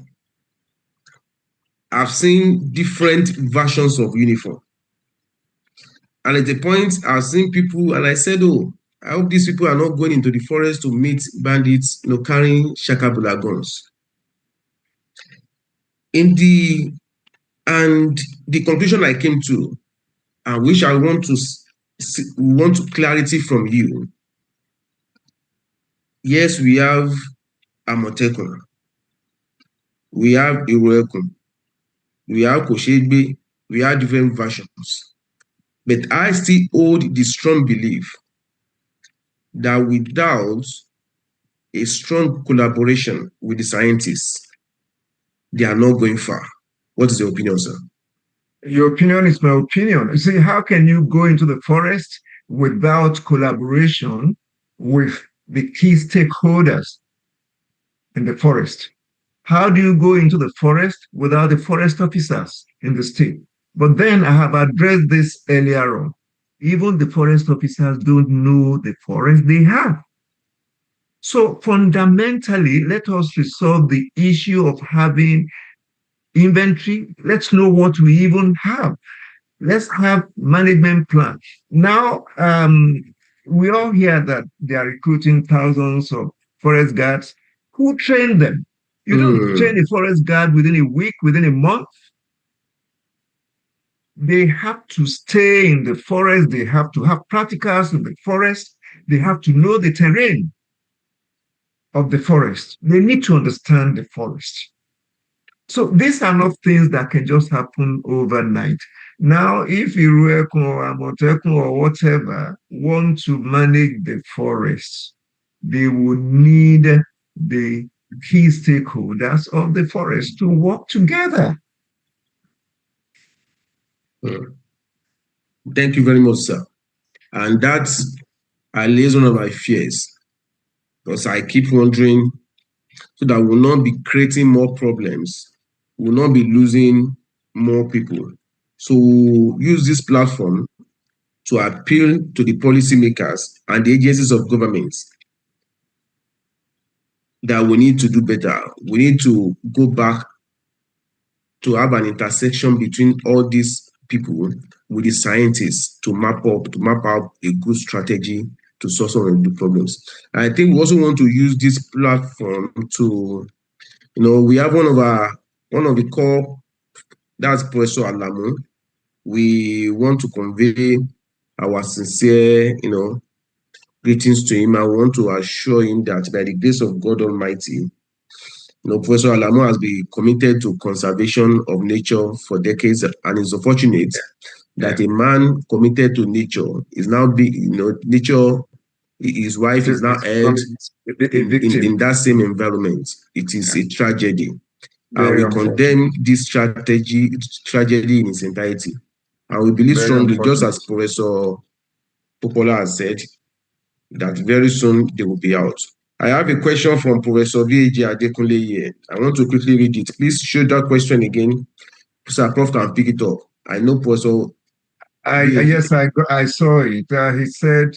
I've seen different versions of uniform. And at the point, I've seen people, and I said, oh, I hope these people are not going into the forest to meet bandits, carrying shakabula guns. And the conclusion I came to, and which I want clarity from you. Yes, we have Amotekun, we have Iroekun, we have Koshegbe, we have different versions. But I still hold the strong belief that without a strong collaboration with the scientists, they are not going far. What is your opinion, sir? Your opinion is my opinion. You see, how can you go into the forest without collaboration with the key stakeholders in the forest? How do you go into the forest without the forest officers in the state? But then I have addressed this earlier on. Even the forest officers don't know the forest they have. So fundamentally, let us resolve the issue of having inventory. Let's know what we even have. Let's have management plan. Now, we all hear that they are recruiting thousands of forest guards. Who train them? You don't train a forest guard within a week, within a month. They have to stay in the forest. They have to have practicals in the forest. They have to know the terrain of the forest. They need to understand the forest. So these are not things that can just happen overnight. Now, if Iruekun or Amotekun or whatever want to manage the forest, they would need the key stakeholders of the forest to work together. Thank you very much, sir. And that's at least one of my fears, because I keep wondering, so that we'll not be creating more problems, we'll not be losing more people. So use this platform to appeal to the policymakers and the agencies of government that we need to do better. We need to go back to have an intersection between all these people with the scientists to map out a good strategy to solve some of the problems. And I think we also want to use this platform to, we have one of the core, that's Professor Alamu. We want to convey our sincere, greetings to him. I want to assure him that by the grace of God Almighty, Professor Alamu has been committed to conservation of nature for decades, and it's unfortunate that a man committed to nature is now nature, his wife is now held in that same environment. It is a tragedy. And we condemn this tragedy in its entirety. And we believe strongly, just as Professor Popola has said, that very soon they will be out. I have a question from Professor V.A.J. Adekunle here. I want to quickly read it. Please show that question again. Sir Prof can pick it up. I know Professor. Yes, I saw it. He said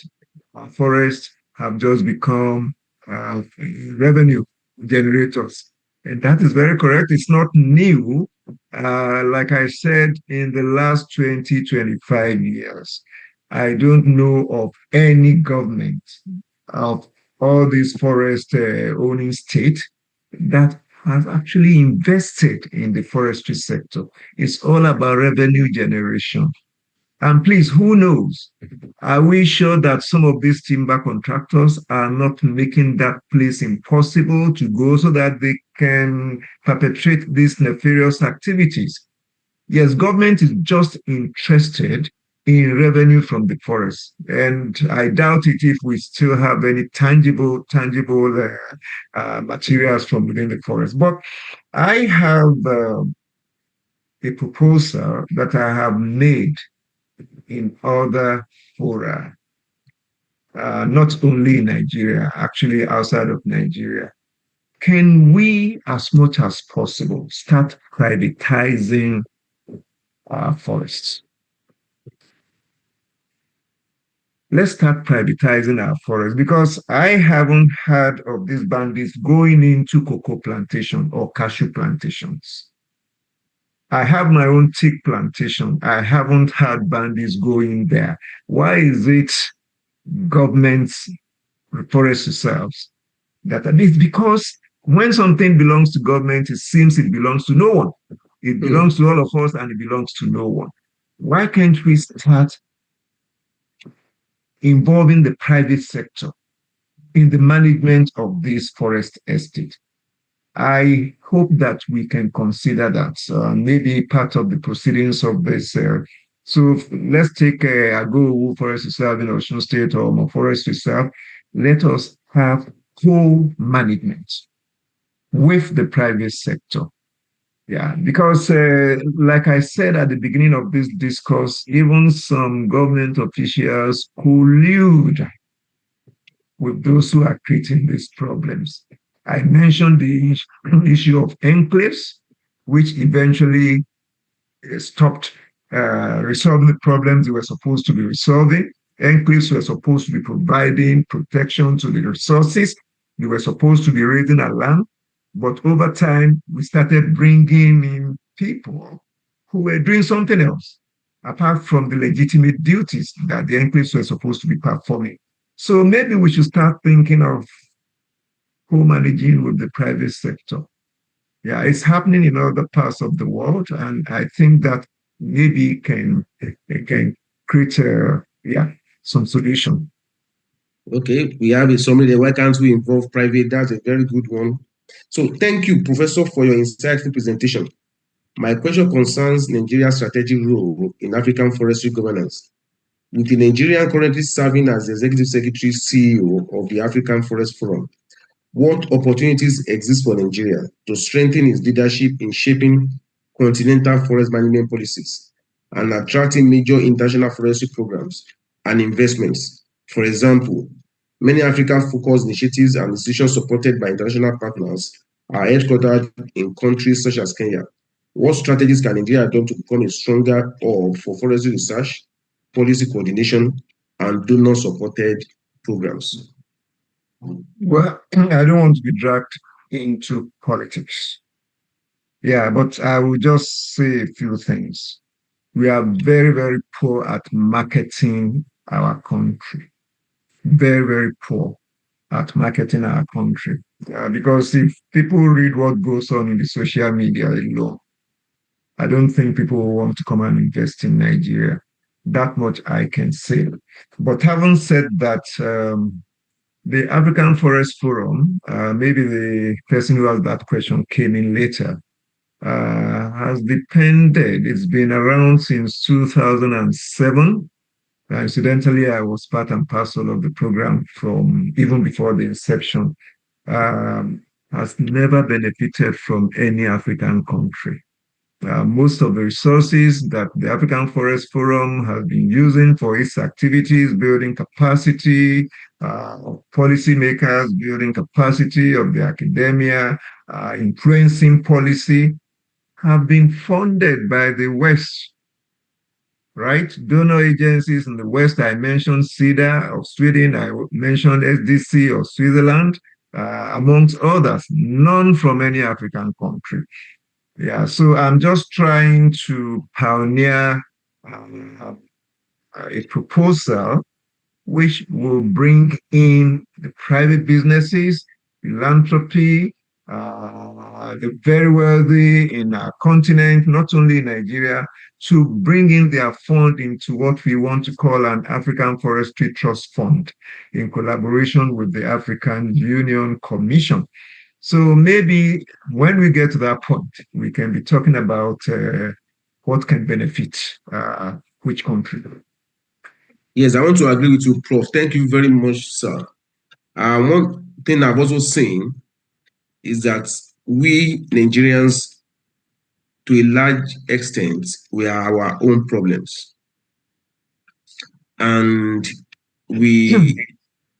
forests have just become revenue generators. And that is very correct. It's not new. Like I said, in the last 20, 25 years, I don't know of any government of all these forest owning state that has actually invested in the forestry sector. It's all about revenue generation. And please, who knows? Are we sure that some of these timber contractors are not making that place impossible to go so that they can perpetrate these nefarious activities? Yes, government is just interested in revenue from the forest. And I doubt it if we still have any tangible materials from within the forest. But I have a proposal that I have made in other fora, not only in Nigeria, actually outside of Nigeria. Can we, as much as possible, start privatizing our forests? Let's start privatizing our forests, because I haven't heard of these bandits going into cocoa plantation or cashew plantations. I have my own teak plantation. I haven't had bandits going there. Why is it government's forest reserves that are this? Because when something belongs to government, it seems it belongs to no one. It belongs to all of us and it belongs to no one. Why can't we start involving the private sector in the management of this forest estate? I hope that we can consider that maybe part of the proceedings of this. So let's take Ago Forest Reserve in Osun State or Mo Forest Reserve. Let us have co-management with the private sector. Yeah, because like I said at the beginning of this discourse, even some government officials collude with those who are creating these problems. I mentioned the issue of enclaves, which eventually stopped resolving the problems they were supposed to be resolving. Enclaves were supposed to be providing protection to the resources. They were supposed to be raising alarm. But over time, we started bringing in people who were doing something else, apart from the legitimate duties that the enclaves were supposed to be performing. So maybe we should start thinking of co-managing with the private sector. Yeah, it's happening in other parts of the world, and I think that maybe it can create some solution. Okay, we have a summary there. Why can't we involve private? That's a very good one. So thank you, Professor, for your insightful presentation. My question concerns Nigeria's strategic role in African forestry governance. With the Nigerian currently serving as the Executive Secretary CEO of the African Forest Forum, what opportunities exist for Nigeria to strengthen its leadership in shaping continental forest management policies and attracting major international forestry programs and investments? For example, many African-focused initiatives and institutions supported by international partners are headquartered in countries such as Kenya. What strategies can Nigeria adopt to become a stronger hub for forestry research, policy coordination, and donor-supported programs? Well, I don't want to be dragged into politics. Yeah, but I will just say a few things. We are very, very poor at marketing our country. Very, very poor at marketing our country. Because if people read what goes on in the social media alone, I don't think people will want to come and invest in Nigeria. That much I can say. But having said that, the African Forest Forum, maybe the person who asked that question came in later, has depended. It's been around since 2007. Incidentally, I was part and parcel of the program from even before the inception. Has never benefited from any African country. Most of the resources that the African Forest Forum has been using for its activities, building capacity of policymakers, building capacity of the academia, influencing policy, have been funded by the West, right? Donor agencies in the West, I mentioned CEDA of Sweden, I mentioned SDC of Switzerland, amongst others, none from any African country. Yeah, so I'm just trying to pioneer a proposal which will bring in the private businesses, philanthropy, the very wealthy in our continent, not only in Nigeria, to bring in their fund into what we want to call an African Forestry Trust Fund in collaboration with the African Union Commission. So maybe when we get to that point, we can be talking about what can benefit which country. Yes, I want to agree with you, Prof. Thank you very much, sir. One thing I've also seen is that we Nigerians, to a large extent, we are our own problems. And we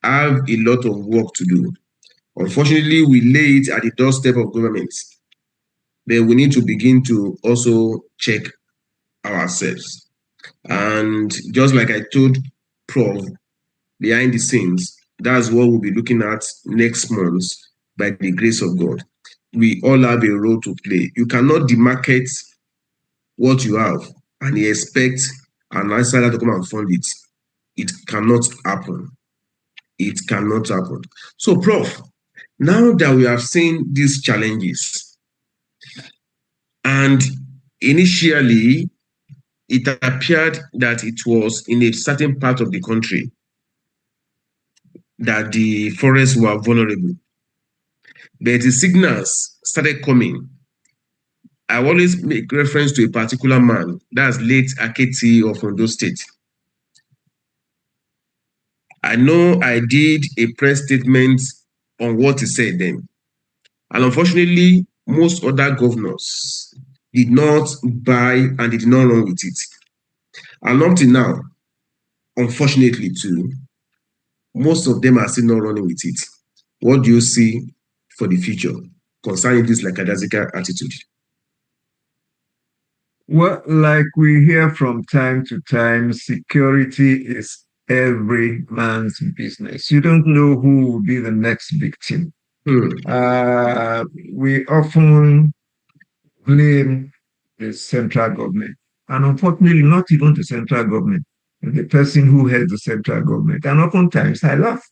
have a lot of work to do. Unfortunately, we lay it at the doorstep of government. But we need to begin to also check ourselves. And just like I told Prof, behind the scenes, that's what we'll be looking at next month by the grace of God. We all have a role to play. You cannot demarcate what you have and you expect an outsider to come and fund it. It cannot happen. It cannot happen. So, Prof, now that we have seen these challenges, and initially it appeared that it was in a certain part of the country that the forests were vulnerable, but the signals started coming. I always make reference to a particular man, that's late Aketi of Ondo State. I know I did a press statement on what he said then. And unfortunately, most other governors did not buy and did not run with it. And up to now, unfortunately too, most of them are still not running with it. What do you see for the future concerning this lackadaisical attitude? Well, like we hear from time to time, security is every man's business. You don't know who will be the next victim. Hmm. We often blame the central government, and unfortunately, not even the central government, the person who heads the central government. And oftentimes, I laugh.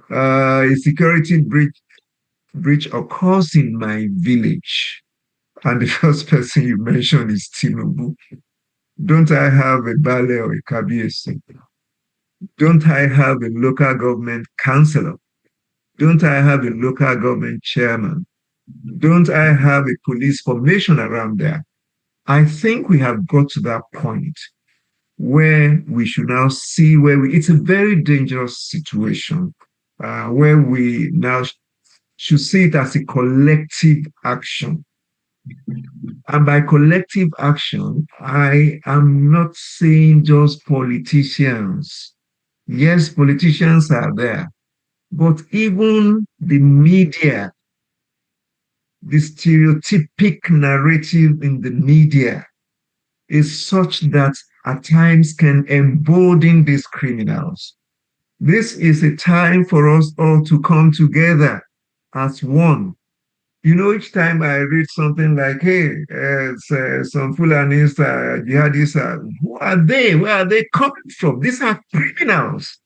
A security breach occurs in my village, and the first person you mention is Tinubu. Don't I have a Bale or a Kabiesi? Don't I have a local government councillor? Don't I have a local government chairman? Don't I have a police formation around there? I think we have got to that point where we should now see it's a very dangerous situation where we now should see it as a collective action. And by collective action, I am not saying just politicians. Yes, politicians are there, but even the media, the stereotypic narrative in the media is such that at times can embolden these criminals. This is a time for us all to come together as one. You know, each time I read something like, hey, some Fulanis, jihadis, who are they? Where are they coming from? These are criminals.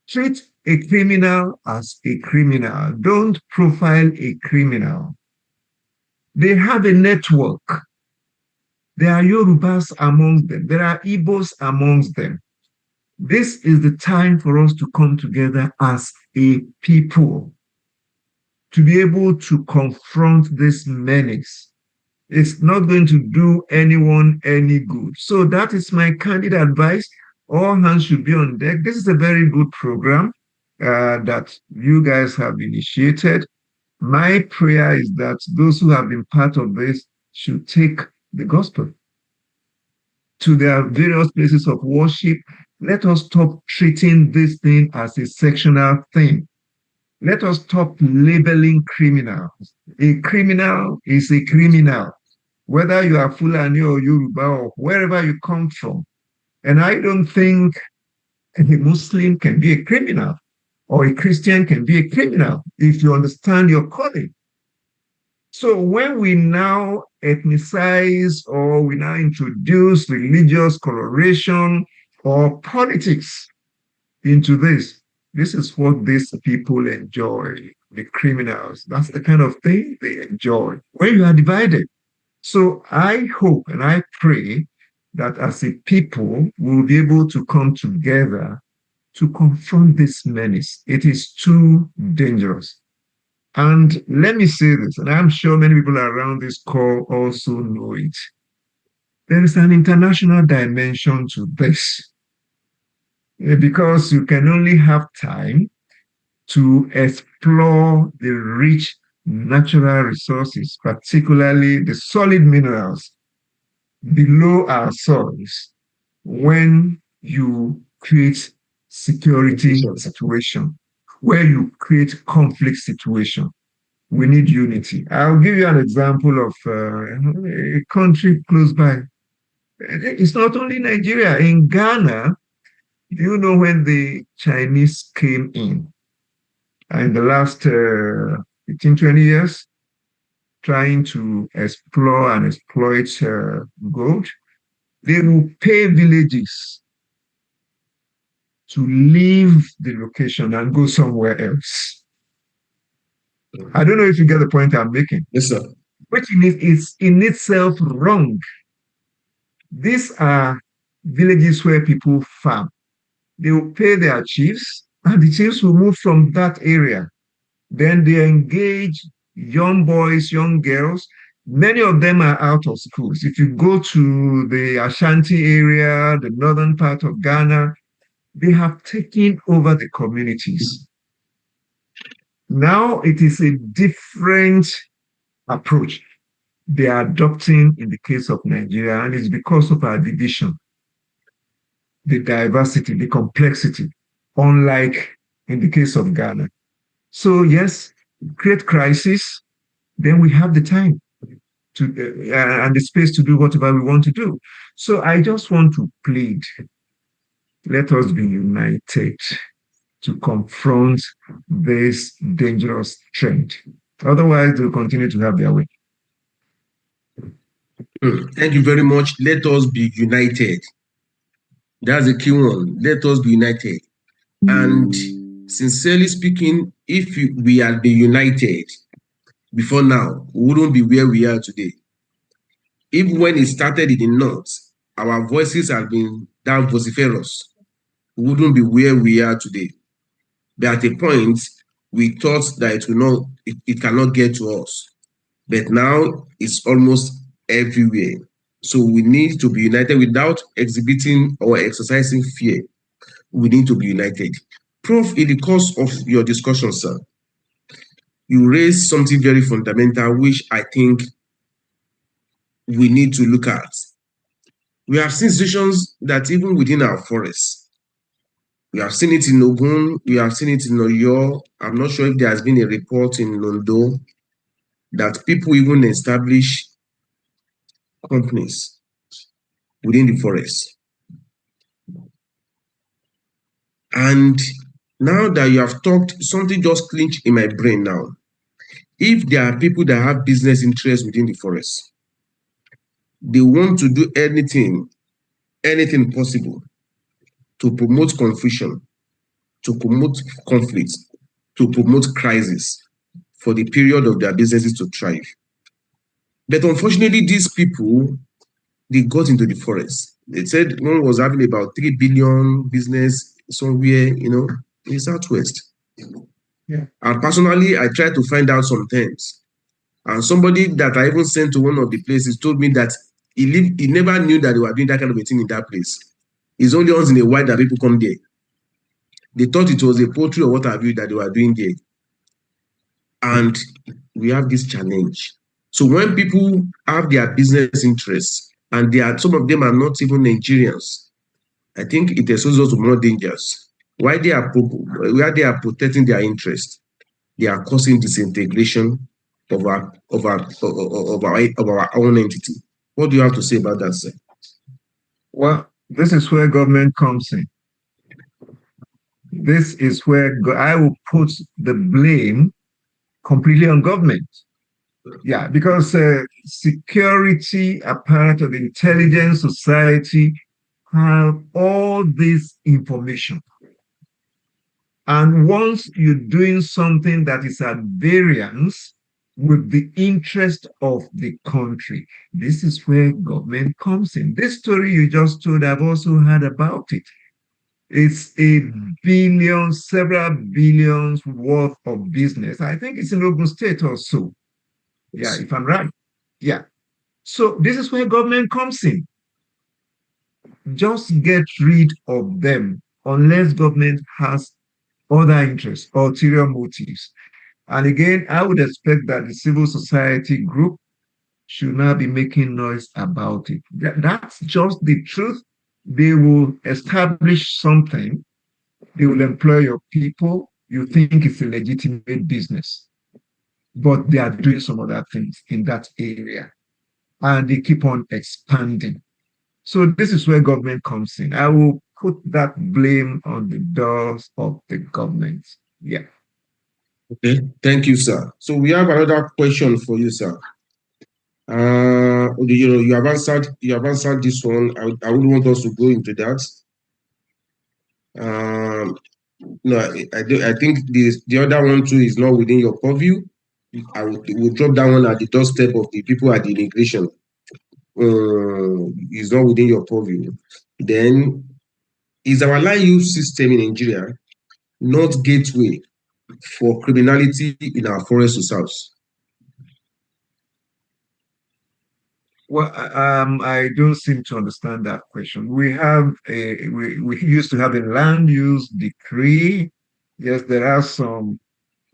Treat a criminal as a criminal. Don't profile a criminal. They have a network. There are Yorubas amongst them. There are Igbos amongst them. This is the time for us to come together as a people to be able to confront this menace. It's not going to do anyone any good. So that is my candid advice. All hands should be on deck. This is a very good program that you guys have initiated. My prayer is that those who have been part of this should take the gospel to their various places of worship. Let us stop treating this thing as a sectional thing. Let us stop labeling criminals. A criminal is a criminal, whether you are Fulani or Yoruba or wherever you come from. And I don't think a Muslim can be a criminal or a Christian can be a criminal if you understand your calling. So when we now ethnicize or we now introduce religious coloration or politics into this, this is what these people enjoy, the criminals. That's the kind of thing they enjoy when you are divided. So I hope and I pray that as a people, we'll be able to come together to confront this menace. It is too dangerous. And let me say this, and I'm sure many people around this call also know it. There is an international dimension to this, because you can only have time to explore the rich natural resources, particularly the solid minerals below our soils, when you create security situation, where you create conflict situation. We need unity. I'll give you an example of a country close by. It's not only Nigeria. In Ghana, do you know when the Chinese came in the last 15, 20 years, trying to explore and exploit gold? They will pay villages to leave the location and go somewhere else. I don't know if you get the point I'm making. Yes, sir. Which is in itself wrong. These are villages where people farm. They will pay their chiefs, and the chiefs will move from that area. Then they engage young boys, young girls. Many of them are out of schools. If you go to the Ashanti area, the northern part of Ghana, they have taken over the communities. Now it is a different approach they are adopting in the case of Nigeria, and it's because of our division, the diversity, the complexity, unlike in the case of Ghana. So yes, create crisis, then we have the time and the space to do whatever we want to do. So I just want to plead, let us be united to confront this dangerous trend. Otherwise, they'll continue to have their way. Thank you very much. Let us be united. That's the key one. Let us be united. And sincerely speaking, if we had been united before now, we wouldn't be where we are today. Even when it started in the north, our voices have been that vociferous. We wouldn't be where we are today. But at a point, we thought that it cannot get to us. But now it's almost everywhere. So we need to be united without exhibiting or exercising fear. We need to be united. Prof, in the course of your discussion, sir, you raised something very fundamental, which I think we need to look at. We have seen situations that even within our forests, we have seen it in Ogun, we have seen it in Oyo. I'm not sure if there has been a report in Londo that people even establish companies within the forest. And now that you have talked, something just clinched in my brain now. If there are people that have business interests within the forest, they want to do anything possible to promote confusion, to promote conflict, to promote crisis for the period of their businesses to thrive. But unfortunately, these people, they got into the forest. They said one was having about 3 billion business somewhere, in the Southwest. Yeah. And personally, I tried to find out some things. And somebody that I even sent to one of the places told me that he never knew that they were doing that kind of a thing in that place. It's only once in a while that people come there. They thought it was a poultry or what have you that they were doing there. And we have this challenge. So when people have their business interests, and some of them are not even Nigerians, I think it exposes us to more dangers. Why they are protecting their interest, they are causing disintegration of our own entity. What do you have to say about that, sir? Well, this is where government comes in. This is where I will put the blame completely on government. Yeah, because security apparatus of intelligence society have all this information. And once you're doing something that is at variance with the interest of the country, this is where government comes in. This story you just told, I've also heard about it. It's a billion, several billions worth of business. I think it's in Ogun State or so. Yeah, if I'm right. Yeah. So this is where government comes in. Just get rid of them unless government has other interests, ulterior motives. And again, I would expect that the civil society group should not be making noise about it. That's just the truth. They will establish something. They will employ your people. You think it's a legitimate business, but they are doing some other things in that area. And they keep on expanding. So this is where government comes in. I will put that blame on the doors of the government. Yeah. Okay, thank you, sir. So we have another question for you, sir. You have answered this one. I wouldn't want us to go into that. No, I think the other one too is not within your purview. I will drop that one at the doorstep of the people at the immigration. Is not within your purview. Then, is our land use system in Nigeria not gateway for criminality in our forest reserves? Well, I don't seem to understand that question. We used to have a land use decree. Yes, there are some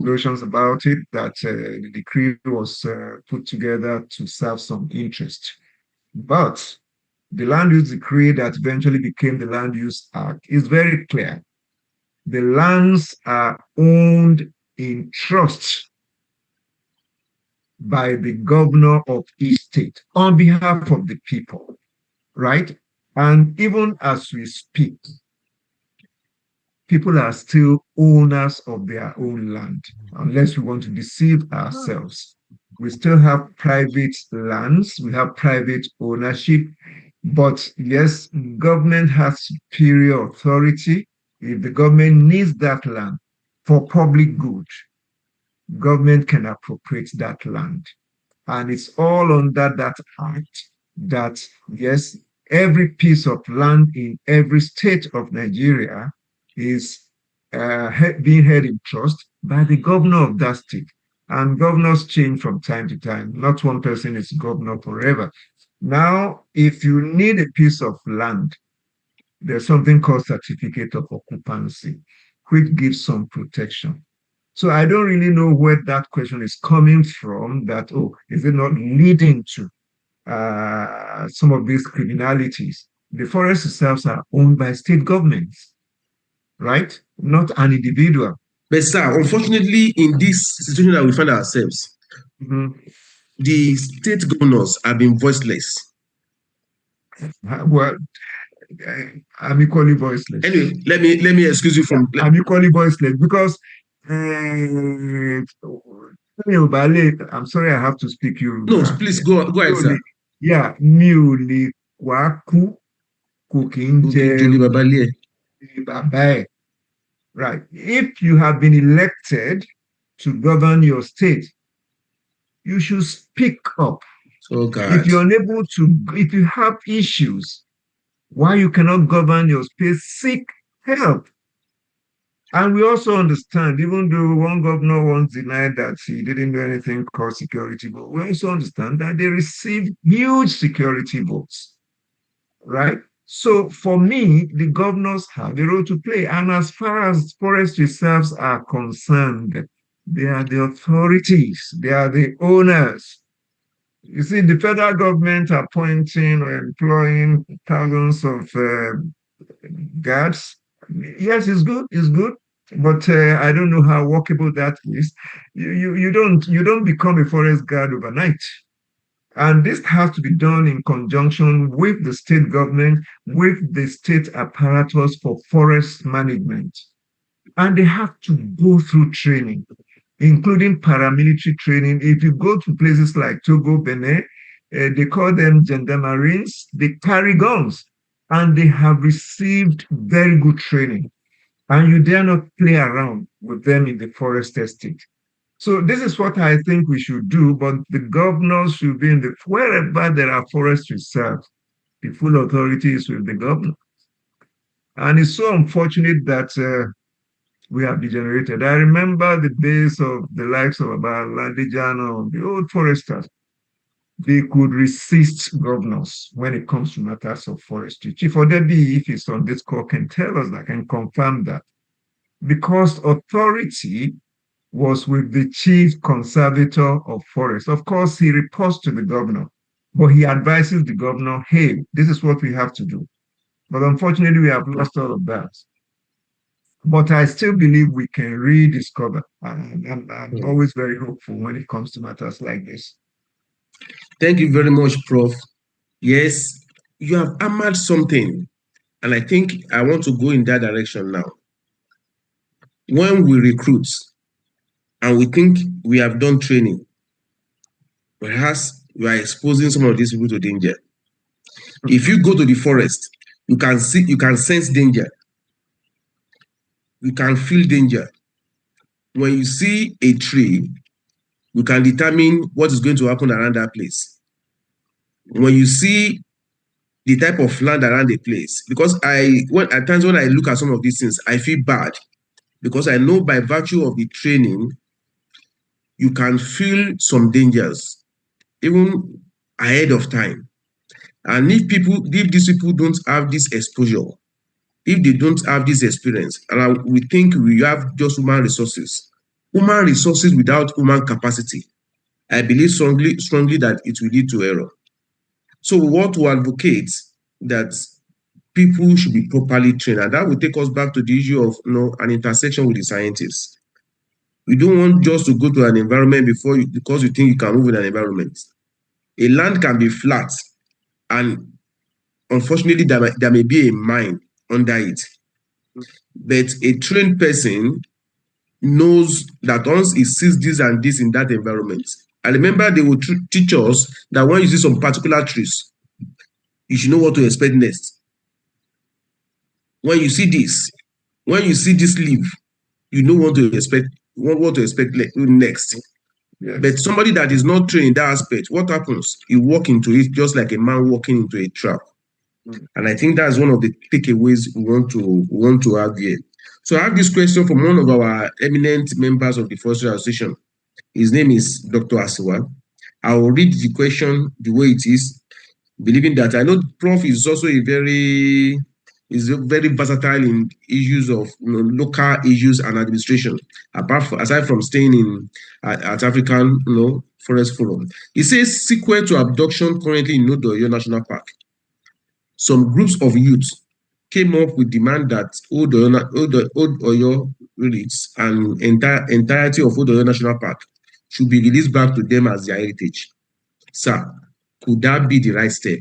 notions about it that the decree was put together to serve some interest. But the land use decree that eventually became the Land Use Act is very clear. The lands are owned in trust by the governor of each state on behalf of the people, right? And even as we speak, people are still owners of their own land, unless we want to deceive ourselves. We still have private lands, we have private ownership, but yes, government has superior authority. If the government needs that land for public good, government can appropriate that land. And it's all under that act that, yes, every piece of land in every state of Nigeria is being held in trust by the governor of that state. And governors change from time to time. Not one person is governor forever. Now, if you need a piece of land, there's something called certificate of occupancy, which gives some protection. So I don't really know where that question is coming from, that, oh, is it not leading to some of these criminalities? The forest reserves are owned by state governments, right? Not an individual. But sir, unfortunately, in this situation that we find ourselves, the state governors have been voiceless. Well, I'm equally voiceless. Anyway, let me excuse you from. I'm equally voiceless because I'm sorry, I have to speak you. No, please go ahead, sir. Yeah, mi ò lè wá kú kò kí ń jẹ bàbá ẹ̀. Right. If you have been elected to govern your state, you should speak up. Oh God. If you're unable to, if you have issues why you cannot govern your space, seek help. And we also understand, even though one governor once denied that he didn't do anything called security vote, we also understand that they received huge security votes, right? So for me, the governors have a role to play. And as far as forest reserves are concerned, they are the authorities, they are the owners. You see, the federal government appointing or employing thousands of guards. Yes, it's good, but I don't know how workable that is. You don't become a forest guard overnight. And this has to be done in conjunction with the state government, with the state apparatus for forest management. And they have to go through training, including paramilitary training. If you go to places like Togo, Benin, they call them gendarmeries, they carry guns, and they have received very good training. And you dare not play around with them in the forest estate. So this is what I think we should do, but the governors should be in the, wherever there are forest reserves, the full authority is with the governor. And it's so unfortunate that we have degenerated. I remember the days of the likes of Landijano, the old foresters. They could resist governors when it comes to matters of forestry. Chief Odebi, if he's on this call, can tell us that, can confirm that. Because authority was with the chief conservator of forest. Of course, he reports to the governor, but he advises the governor, hey, this is what we have to do. But unfortunately, we have lost all of that. But I still believe we can rediscover. I'm always very hopeful when it comes to matters like this. Thank you very much, Prof. Yes, you have hammered something, and I think I want to go in that direction now. When we recruit and we think we have done training, perhaps we are exposing some of these people to danger. If you go to the forest, you can sense danger. You can feel danger. When you see a tree, you can determine what is going to happen around that place. When you see the type of land around the place, because at times when I look at some of these things, I feel bad because I know by virtue of the training, you can feel some dangers even ahead of time. And if these people don't have this exposure, if they don't have this experience, and we think we have just human resources without human capacity, I believe strongly that it will lead to error. So we want to advocate that people should be properly trained, and that will take us back to the issue of an intersection with the scientists. You don't want just to go to an environment because you think you can move in an environment. A land can be flat, and unfortunately, there may be a mine under it. But a trained person knows that once he sees this and this in that environment. I remember they would teach us that when you see some particular trees, you should know what to expect next. When you see this leaf, you know what to expect next. Yes. But somebody that is not trained in that aspect, what happens? You walk into it just like a man walking into a trap. And I think that's one of the takeaways we want to have here. So I have this question from one of our eminent members of the Forestry Association. His name is Dr. Asiwa. I will read the question the way it is, believing that I know Prof is also very versatile in issues of local issues and administration, aside from staying in at African Forest Forum. He says, sequel to abduction currently in Odo-Oyo National Park, some groups of youth came up with demand that Odo-Oyo relics and entirety of Odo-Oyo National Park should be released back to them as their heritage. Sir, could that be the right step?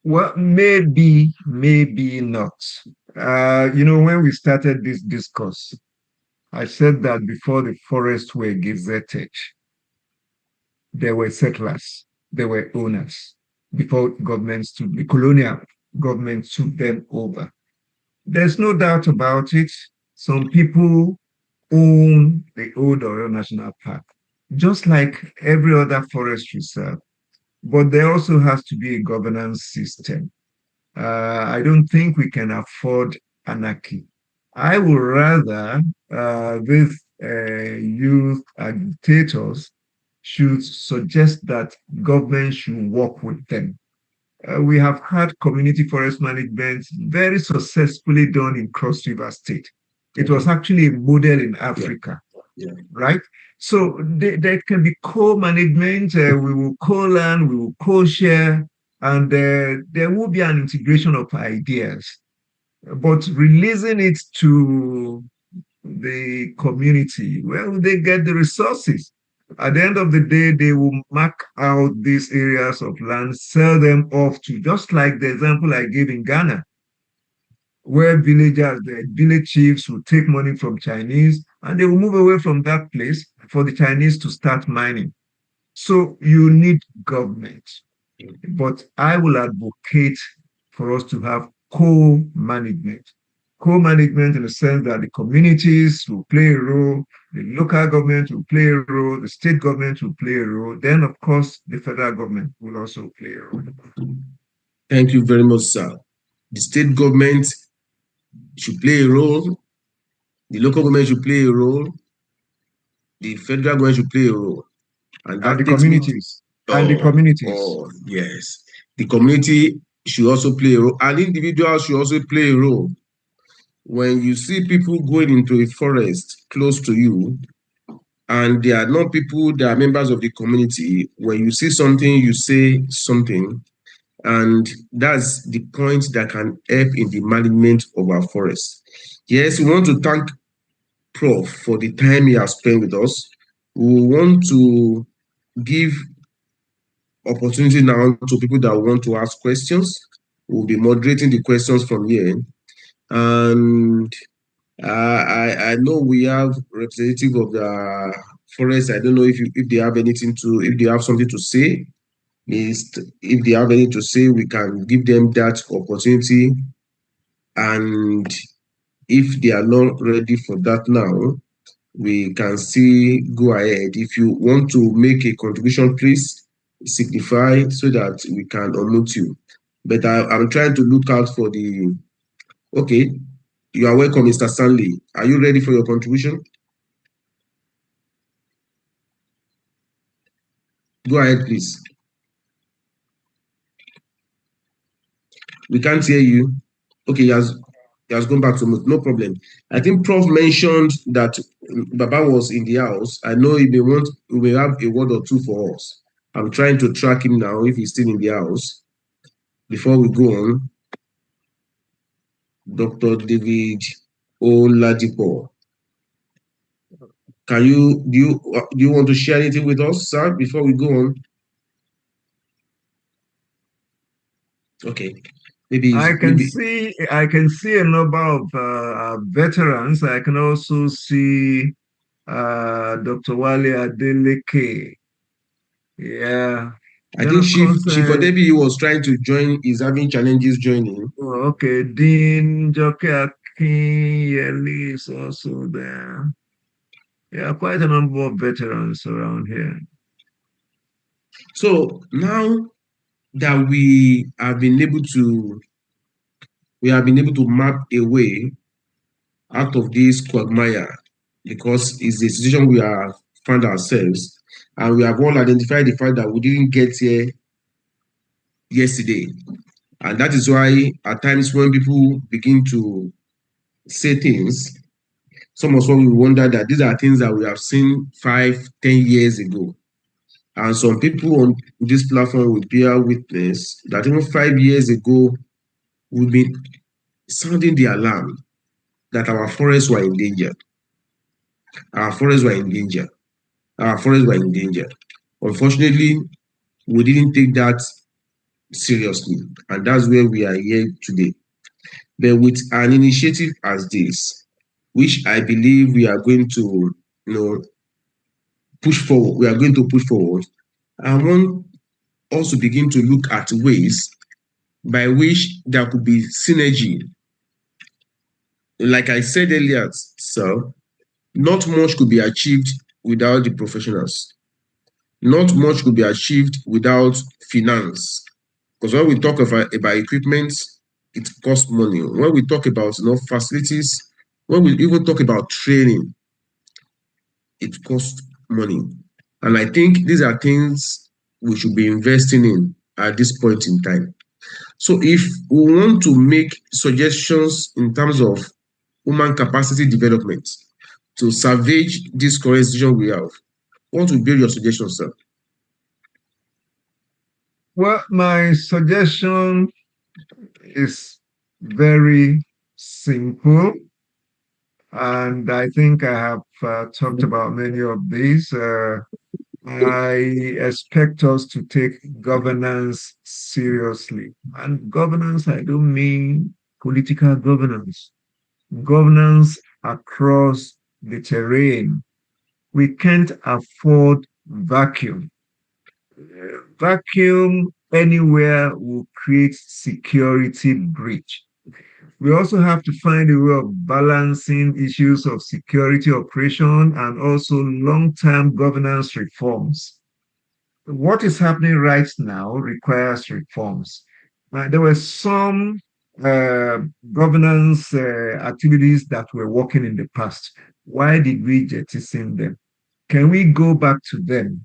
Well, maybe not. When we started this discourse, I said that before the forests were gazetted, there were settlers, there were owners. Before the colonial government took them over. There's no doubt about it. Some people own the Odo-Oyo National Park, just like every other forest reserve. But there also has to be a governance system. I don't think we can afford anarchy. I would rather these youth agitators should suggest that government should work with them. We have had community forest management very successfully done in Cross River State. It was actually a model in Africa, right? So there can be co-management, we will co-learn, we will co-share, and there will be an integration of ideas. But releasing it to the community, where will they get the resources? At the end of the day, they will mark out these areas of land, sell them off to, just like the example I gave in Ghana, where villagers, the village chiefs will take money from Chinese and they will move away from that place for the Chinese to start mining. So you need government. But I will advocate for us to have co-management. Co-management in the sense that the communities will play a role, the local government will play a role, the state government will play a role, then of course the federal government will also play a role. Thank you very much, sir. The state government should play a role, the local government should play a role, the federal government should play a role. And the communities. And the communities. Oh, yes. The community should also play a role, and individuals should also play a role. When you see people going into a forest close to you, and they are not people, they are members of the community, when you see something, you say something, and that's the point that can help in the management of our forests. Yes, we want to thank Prof for the time he has spent with us. We want to give opportunity now to people that want to ask questions. We'll be moderating the questions from here. And I know we have representative of the forest. I don't know if they have if they have something to say. If they have anything to say, we can give them that opportunity. And if they are not ready for that now, we can still go ahead. If you want to make a contribution, please signify so that we can unmute you. But I'm trying to look out for the... Okay, you are welcome, Mr. Stanley. Are you ready for your contribution? Go ahead, please. We can't hear you. Okay, he has gone back to mute. No problem. I think Prof mentioned that Baba was in the house. I know he may have a word or two for us. I'm trying to track him now if he's still in the house. Before we go on, Dr. David Oladipo. Do you want to share anything with us, sir, before we go on? Okay. I can see a number of veterans. I can also see Dr. Wale Adeleke. Yeah. I Then think of course, Chief Odebi was trying to join, is having challenges joining. okay, Dean Joke Akinyele is also there. Yeah, quite a number of veterans around here. So now that we have been able to map a way out of this quagmire, because it's the situation we have found ourselves, and we have all identified the fact that we didn't get here yesterday. And that is why at times when people begin to say things, some of us will wonder that these are things that we have seen 5, 10 years ago. And some people on this platform will bear witness that even 5 years ago, we've been sounding the alarm that our forests were in danger. Our forests were in danger. Our forests were in danger. Unfortunately, we didn't take that seriously. And that's where we are here today. But with an initiative as this, which I believe we are going to, push forward, I want us to begin to look at ways by which there could be synergy. Like I said earlier, sir, not much could be achieved without the professionals. Not much could be achieved without finance. Because when we talk about equipment, it costs money. When we talk about facilities, when we even talk about training, it costs money. And I think these are things we should be investing in at this point in time. So if we want to make suggestions in terms of human capacity development to salvage this current situation we have, what would be your suggestion, sir? Well, my suggestion is very simple, and I think I have talked about many of these. I expect us to take governance seriously. And governance, I don't mean political governance, governance across the terrain. We can't afford vacuum. Vacuum anywhere will create security breach. We also have to find a way of balancing issues of security operation and also long-term governance reforms. What is happening right now requires reforms. There were some uh, governance activities that were working in the past. Why did we jettison them? Can we go back to them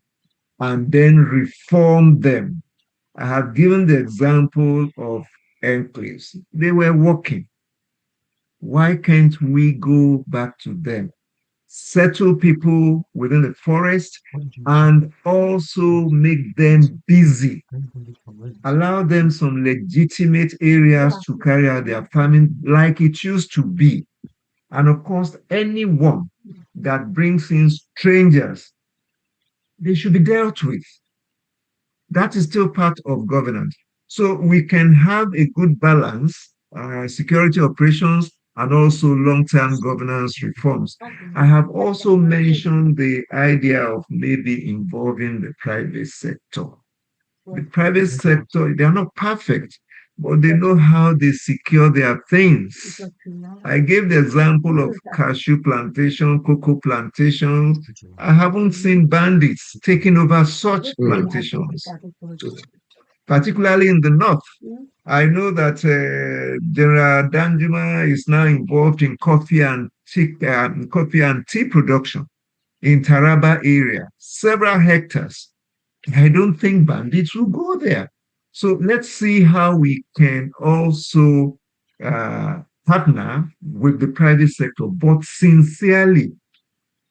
and then reform them? I have given the example of enclaves. They were working. Why can't we go back to them? Settle people within the forest and also make them busy. Allow them some legitimate areas to carry out their farming like it used to be. And of course, anyone that brings in strangers, they should be dealt with. That is still part of governance. So we can have a good balance, security operations, and also long-term governance reforms. I have also mentioned the idea of maybe involving the private sector. The private sector, they are not perfect, but they know how they secure their things. I gave the example of cashew plantation, cocoa plantations. I haven't seen bandits taking over such plantations, particularly in the north. I know that General Danjuma is now involved in coffee and tea production in Taraba area, several hectares. I don't think bandits will go there. So let's see how we can also partner with the private sector, but sincerely,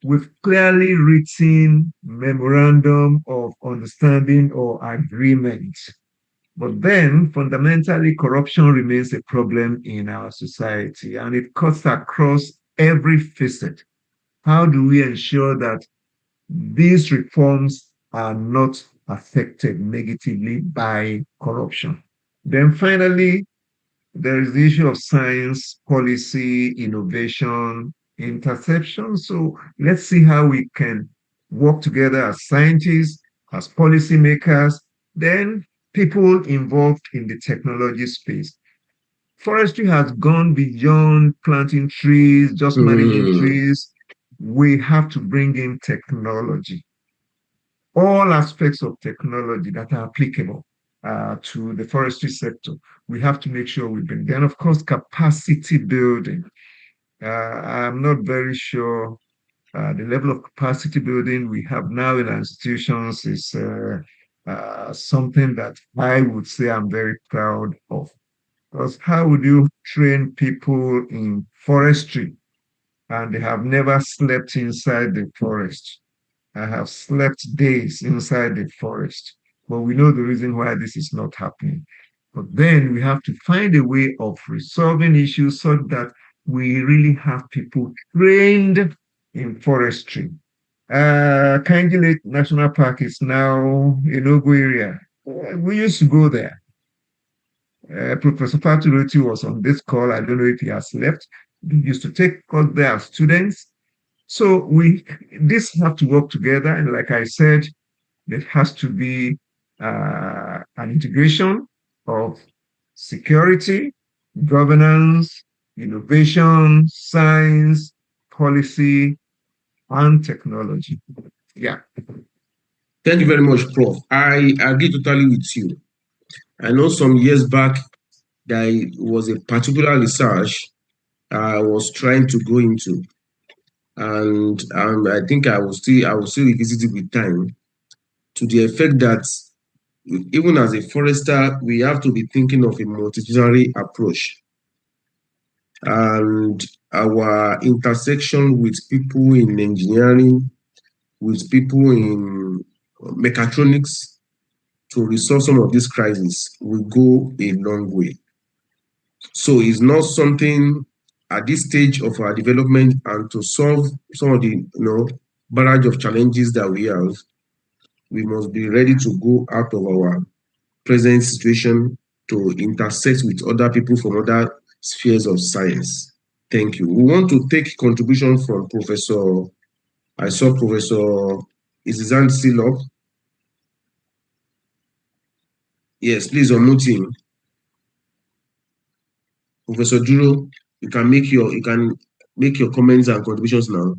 with clearly written memorandum of understanding or agreement. But then fundamentally, corruption remains a problem in our society and it cuts across every facet. How do we ensure that these reforms are not affected negatively by corruption? Then finally, there is the issue of science, policy, innovation, interception. So let's see how we can work together as scientists, as policymakers, then people involved in the technology space. Forestry has gone beyond planting trees, just managing trees. We have to bring in technology, all aspects of technology that are applicable to the forestry sector. We have to make sure we bring. Then, of course, capacity building. I'm not very sure the level of capacity building we have now in our institutions is something that I would say I'm very proud of. Because how would you train people in forestry and they have never slept inside the forest? I have slept days inside the forest. But we know the reason why this is not happening. But then we have to find a way of resolving issues so that we really have people trained in forestry. Kangi Lake National Park is now a no-go area. We used to go there. Professor Faturoti was on this call. I don't know if he has left. We used to take us there as students. So this have to work together. And like I said, there has to be an integration of security, governance, innovation, science, policy, and technology. Yeah. Thank you very much, Prof. I agree totally with you. I know some years back there was a particular research I was trying to go into, and I think I will still revisit it with time, to the effect that even as a forester, we have to be thinking of a multidisciplinary approach. And our intersection with people in engineering, with people in mechatronics, to resolve some of these crises will go a long way. So it's not something at this stage of our development, and to solve some of the barrage of challenges that we have, we must be ready to go out of our present situation to intersect with other people from other spheres of science. Thank you. We want to take contribution from Professor, I saw Professor, is his hand still up? Yes, please unmute him. Professor Duro, you can make your comments and contributions now.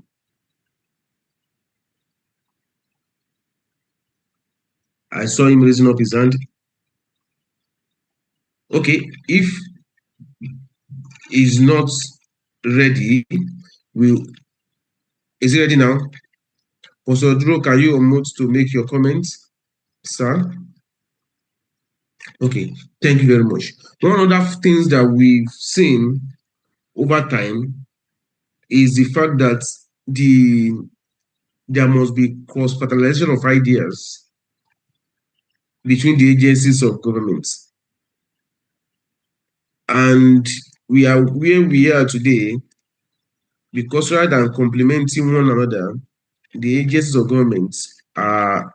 I saw him raising up his hand. Okay, if he's not ready, is he ready now? Professor Duro, can you unmute to make your comments, sir? Okay, thank you very much. One of the things that we've seen over time is the fact that there must be cross-fertilization of ideas between the agencies of government. And we are where we are today because rather than complementing one another, the agencies of government are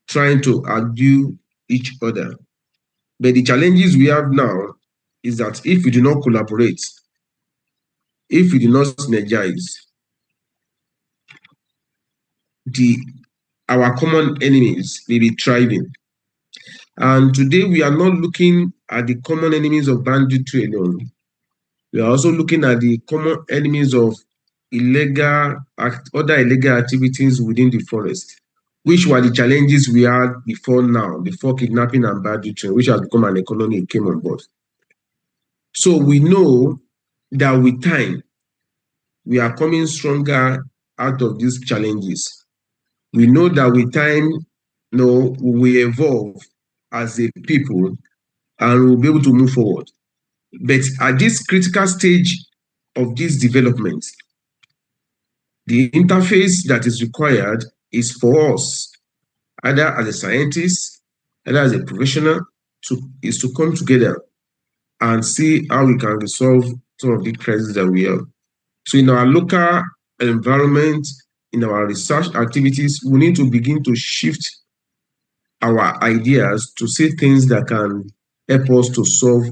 trying to argue each other. But the challenges we have now is that if we do not collaborate, if we do not synergize, our common enemies may be thriving. And today we are not looking at the common enemies of banditry alone. We are also looking at the common enemies of other illegal activities within the forest, which were the challenges we had before kidnapping and banditry, which has become an economy and came on board. So we know that with time, we are coming stronger out of these challenges. We know that with time, we evolve as a people and we'll be able to move forward. But at this critical stage of this development, the interface that is required is for us, either as a scientist, either as a professional, is to come together and see how we can resolve some of the crises that we have. So in our local environment, in our research activities, we need to begin to shift our ideas to see things that can help us to solve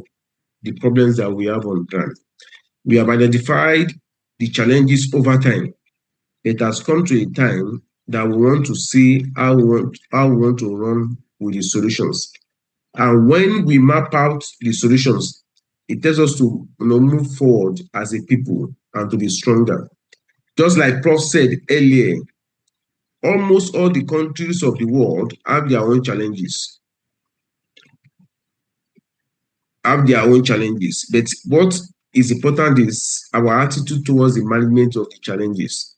the problems that we have on ground. We have identified the challenges over time. It has come to a time that we want to see how we want to run with the solutions. And when we map out the solutions, it tells us to move forward as a people and to be stronger. Just like Prof said earlier, almost all the countries of the world have their own challenges, But what is important is our attitude towards the management of the challenges.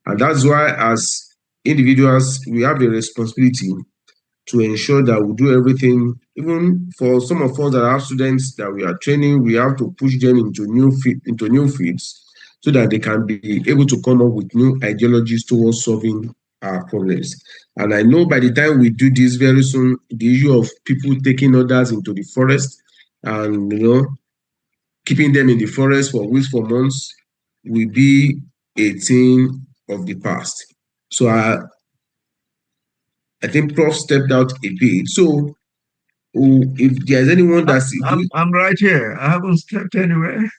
And that's why, as individuals, we have a responsibility to ensure that we do everything. Even for some of us that have students that we are training, we have to push them into new fields so that they can be able to come up with new ideologies towards solving our problems. And I know by the time we do this very soon, the issue of people taking others into the forest and keeping them in the forest for weeks, for months, will be a thing of the past. So I think Prof stepped out a bit. So if there's anyone that's I'm right here. I haven't stepped anywhere.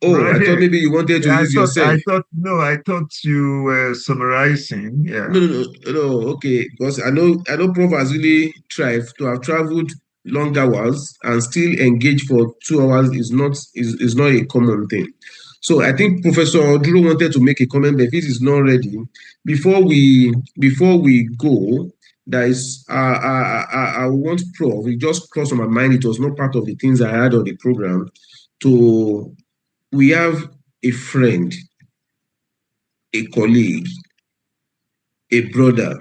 I'm oh, right I thought here. maybe you wanted to Yeah, use yourself. no, I thought you were summarizing. No, Yeah. no, no, no. Okay, because I know Prof has really tried to have traveled long hours and still engage for 2 hours is not a common thing. So I think Professor Oduro wanted to make a comment, but this is not ready. Before we go, there is I want Prof. It just crossed on my mind. It was not part of the things I had on the program. To we have a friend, a colleague, a brother,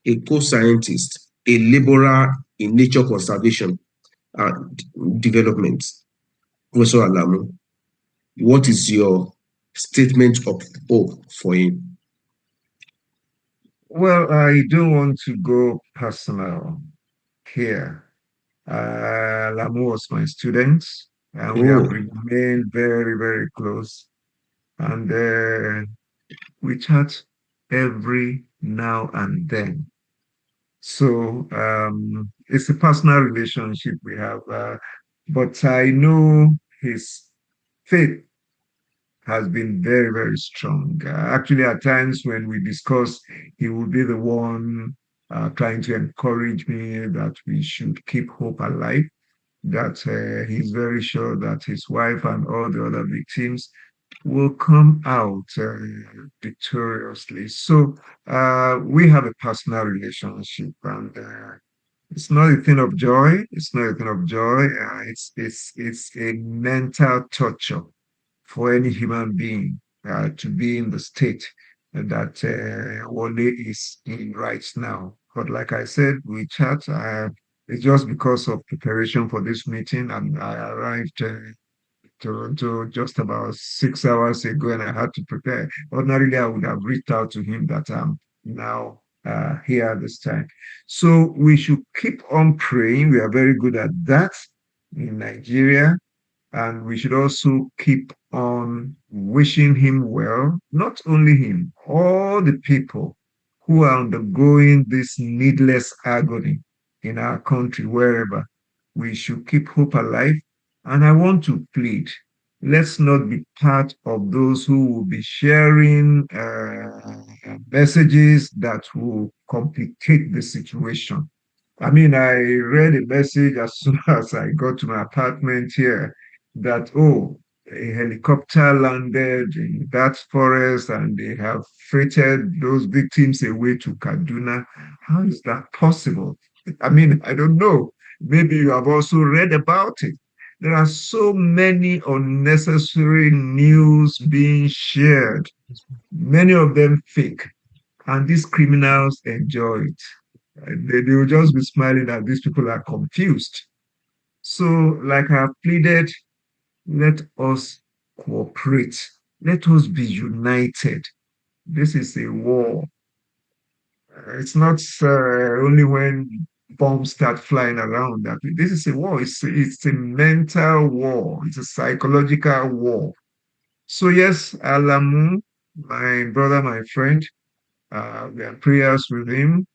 a co-scientist, a laborer in nature conservation and development. Professor Alamu, what is your statement of hope for him? Well, I don't want to go personal here. Lamu was my student, and we have Oh, remained very, very close. And we chat every now and then. So it's a personal relationship we have. But I know his faith has been very, very strong. Actually, at times when we discuss, he will be the one trying to encourage me that we should keep hope alive, that he's very sure that his wife and all the other victims will come out victoriously. So we have a personal relationship, and it's not a thing of joy. It's not a thing of joy. It's a mental torture for any human being to be in the state that Wale is in right now. But like I said, we chat. It's just because of preparation for this meeting, and I arrived Toronto just about 6 hours ago, and I had to prepare. Ordinarily, I would have reached out to him that I'm now here this time. So we should keep on praying. We are very good at that in Nigeria. And we should also keep on wishing him well, not only him, all the people who are undergoing this needless agony in our country, wherever. We should keep hope alive. And I want to plead, let's not be part of those who will be sharing messages that will complicate the situation. I mean, I read a message as soon as I got to my apartment here that, oh, a helicopter landed in that forest and they have freighted those victims away to Kaduna. How is that possible? I mean, I don't know. Maybe you have also read about it. There are so many unnecessary news being shared, many of them fake, and these criminals enjoy it. They will just be smiling that these people are confused. So, like I have pleaded, let us cooperate. Let us be united. This is a war. It's not only when bombs start flying around. That this is a war. It's a mental war. It's a psychological war. So yes, Alamu, my brother, my friend, we have prayers with him.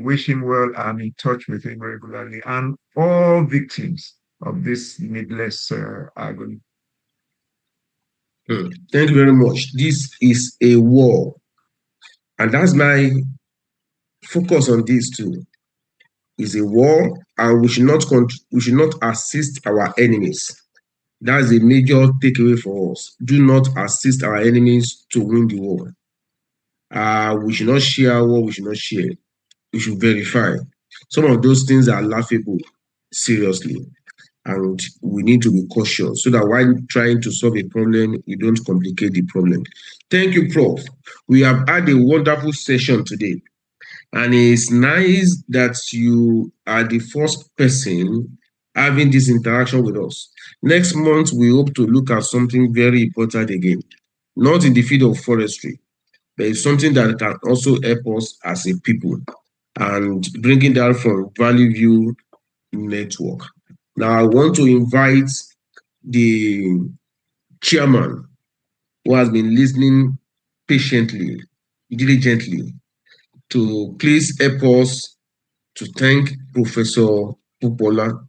Wish him well. I'm in touch with him regularly, and all victims of this needless agony. Thank you very much. This is a war, and that's my focus on this too. Is a war, and we should not assist our enemies. That's a major takeaway for us. Do not assist our enemies to win the war. We should not share what we should not share. We should verify. Some of those things are laughable, seriously, and we need to be cautious so that while trying to solve a problem, we don't complicate the problem. Thank you, Prof. We have had a wonderful session today, and it's nice that you are the first person having this interaction with us. Next month, we hope to look at something very important again, not in the field of forestry, but it's something that can also help us as a people, and bringing that from Value Network. Now, I want to invite the chairman who has been listening patiently, diligently, to please help us to thank Professor Pupola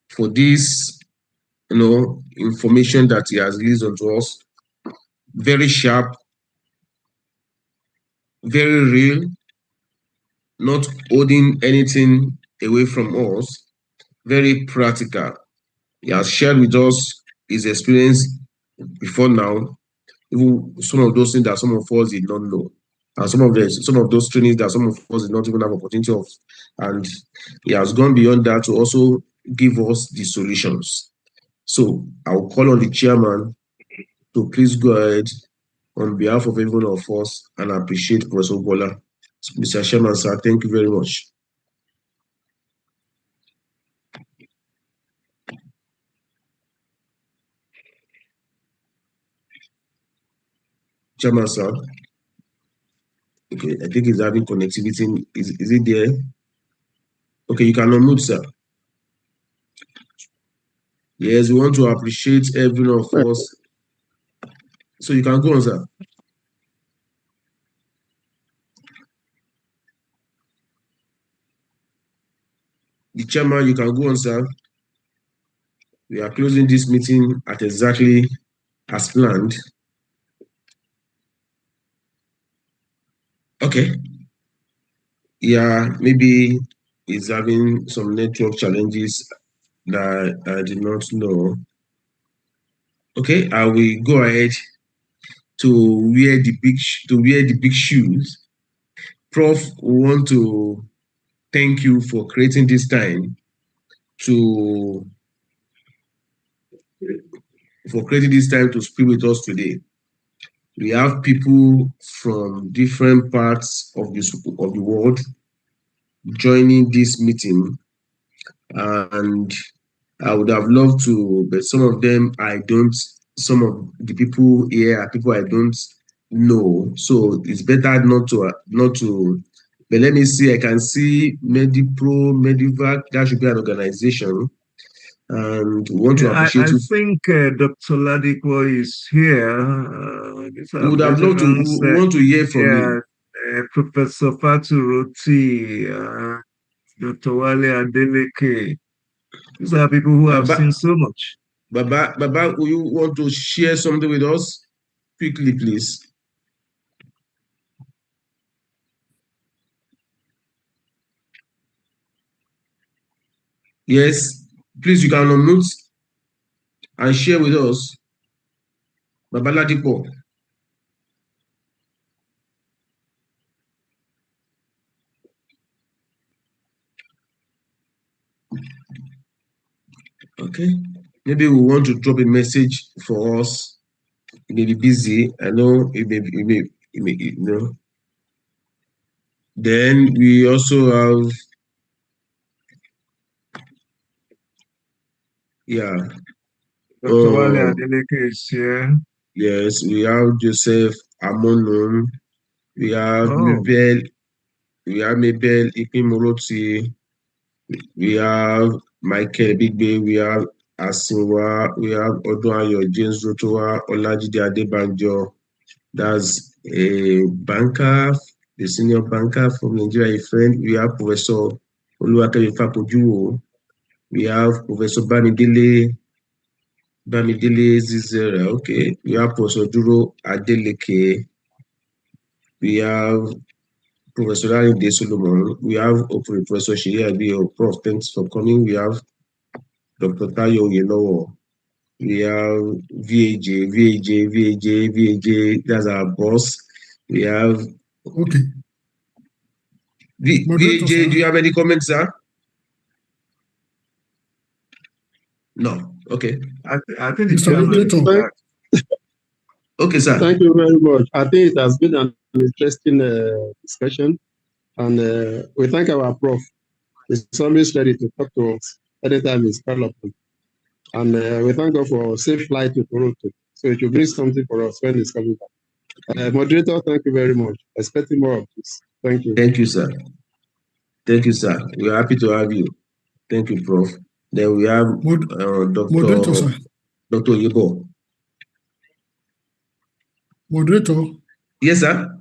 for this, information that he has released onto us. Very sharp, very real, not holding anything away from us, very practical. He has shared with us his experience before now, even some of those things that some of us did not know, and some of those trainings that some of us did not even have opportunity of, and he has gone beyond that to also give us the solutions. So I will call on the chairman to please go ahead on behalf of everyone of us and appreciate Professor Bola. Mr. Chairman, sir, thank you very much. Chairman, sir. Okay, I think he's having connectivity. Is it there? Okay, you can unmute, sir. Yes, we want to appreciate every one of us. So you can go on, sir. The chairman, you can go on, sir. We are closing this meeting at exactly as planned. Okay. Yeah, maybe he's having some network challenges that I did not know. Okay, I will go ahead to wear the big shoes. Prof, we want to thank you for creating this time to speak with us today. We have people from different parts of the world joining this meeting, and I would have loved to, but some of them some of the people here are people I don't know, so it's better not to. But let me see, I can see Medipro, Medivac, that should be an organization, and we want to appreciate you. I think Dr. Ladipo is here. We would have loved to, we want to hear from you. Professor Fatu Roti, Dr. Wale Adeleke. These are people who have seen so much. Baba, will you want to share something with us? Quickly, please. Yes, please, you can unmute and share with us. Baba Ladipo. Okay, maybe we want to drop a message for us. He may be busy. I know he may, you know. Then we also have, yeah. Dr. Wale Adeleke is here. Yes, we have Joseph Amonum. We have Mabel Ipimoroti. we have Michael Bigbe, we have Asinwa, we have Odunayo James Rotowa, Olajide Adebanjo. That's a banker, the senior banker from Nigeria, a friend. We have Professor Oluwakemi Fapojuwo. We have Professor Bamidele Zizera. Okay. We have Professor Duro Adeleke. We have Professor Arinde Solomon. We have Professor Shiri Abiyo. Prof, thanks for coming. We have Dr. Tayo Yelowo. We have VAJ, that's our boss. We have Okay. Moderator, VAJ, sir. do you have any comments, sir? No. Okay. I think the Mr. chairman is Moderator. back. Okay, sir. Thank you very much. I think it has been an interesting discussion, and we thank our prof. He's always ready to talk to us anytime he's called upon. And we thank God for safe flight to Toronto. So it will bring something for us when he's coming back. Moderator, thank you very much. Expecting more of this. Thank you. Thank you, sir. Thank you, sir. We are happy to have you. Thank you, Prof. Then we have Moderator, sir. Dr. Yebo. Moderator. Yes, sir.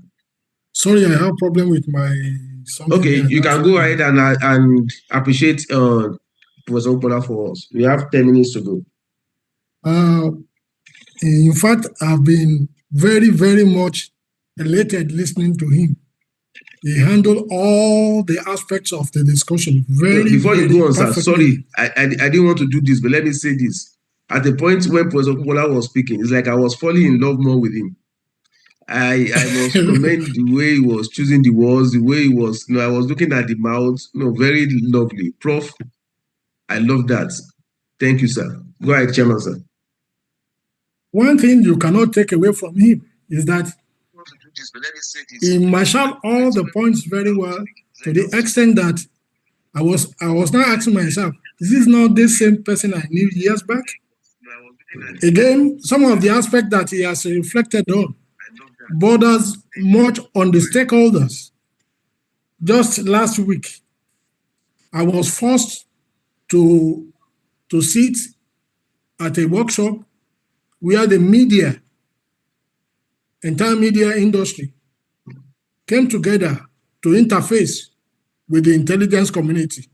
Sorry, I have a problem with my something. Okay, you can go ahead and appreciate Professor Opola for us. We have 10 minutes to go. In fact, I've been very, very much elated listening to him. He handled all the aspects of the discussion very, before you go on, sir, perfectly. sorry, I didn't want to do this, but let me say this. At the point when Professor Opola was speaking, it's like I was falling in love more with him. I must commend the way he was choosing the words, the way he was, I was looking at the mouth, very lovely. Prof, I love that. Thank you, sir. Go ahead, Chairman, sir. One thing you cannot take away from him is that he marshaled all the points very well, to the extent that I was now asking myself, is this not the same person I knew years back? Again, some of the aspects that he has reflected on borders much on the stakeholders. Just last week, I was forced to sit at a workshop where the entire media industry came together to interface with the intelligence community.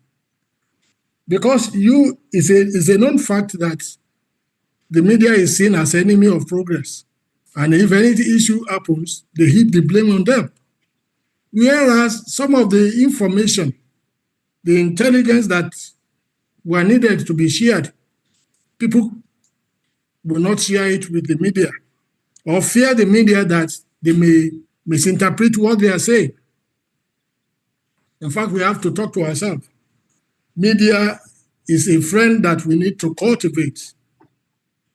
Because it's a known fact that the media is seen as enemy of progress. And if any issue happens, they heap the blame on them. Whereas some of the information, the intelligence that were needed to be shared, people will not share it with the media or fear the media that they may misinterpret what they are saying. In fact, we have to talk to ourselves. Media is a friend that we need to cultivate.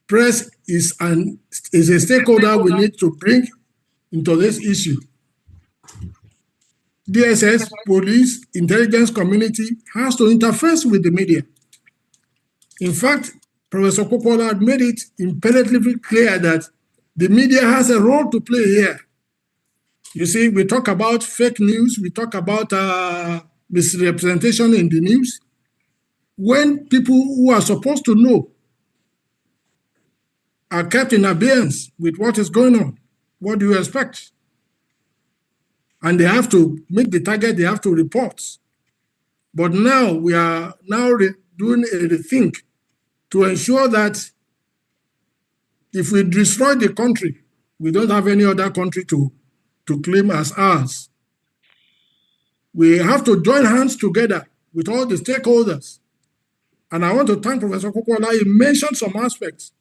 Press is a stakeholder we need to bring into this issue. DSS, police, intelligence community has to interface with the media. In fact, Professor Popola had made it imperatively clear that the media has a role to play here. You see, we talk about fake news, we talk about misrepresentation in the news. When people who are supposed to know are kept in abeyance with what is going on, what do you expect? And they have to meet the target, they have to report. But now we are doing a rethink to ensure that if we destroy the country, we don't have any other country to claim as ours. We have to join hands together with all the stakeholders. And I want to thank Professor Popola. He mentioned some aspects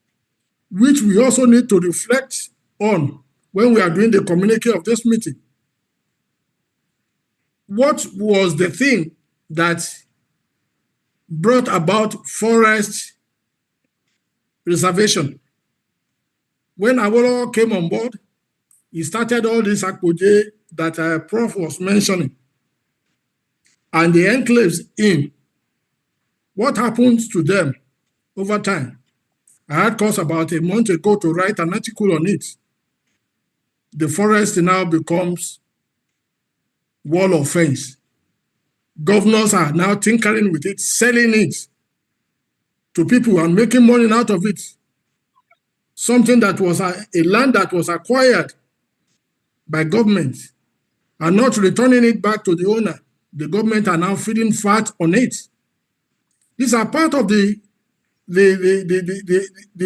which we also need to reflect on when we are doing the communique of this meeting. What was the thing that brought about forest reservation? When Awolowo came on board, he started all this akpoje that Prof was mentioning, and the enclaves in. What happens to them over time? I had cause about a month ago to write an article on it. The forest now becomes wall of fence. Governors are now tinkering with it, selling it to people and making money out of it. Something that was a land that was acquired by government and not returning it back to the owner. The government are now feeding fat on it. These are part of the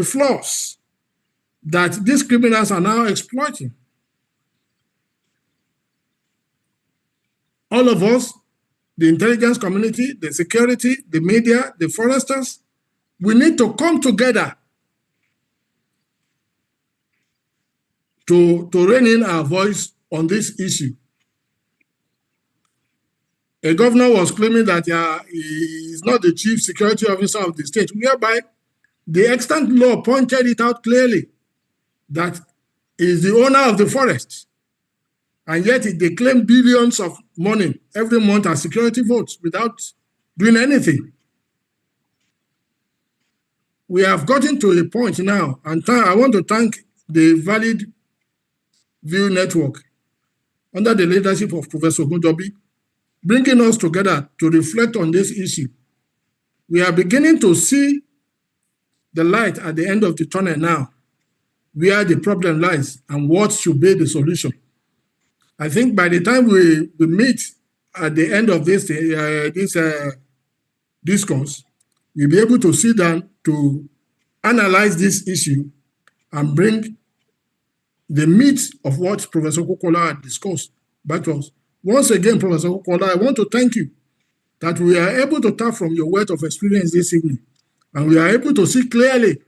flaws that these criminals are now exploiting. All of us, the intelligence community, the security, the media, the foresters, we need to come together to rein in our voice on this issue. A governor was claiming that he is not the chief security officer of the state, whereby the extant law pointed it out clearly that he is the owner of the forest. And yet they claim billions of money every month as security votes without doing anything. We have gotten to a point now, and I want to thank the Valid View Network under the leadership of Professor Gunjobi, bringing us together to reflect on this issue. We are beginning to see the light at the end of the tunnel now, where the problem lies and what should be the solution. I think by the time we meet at the end of this discourse, we'll be able to sit down to analyze this issue and bring the meat of what Professor Kukola had discussed back to us. Once again, Professor Kukola, I want to thank you that we are able to tap from your wealth of experience this evening, and we are able to see clearly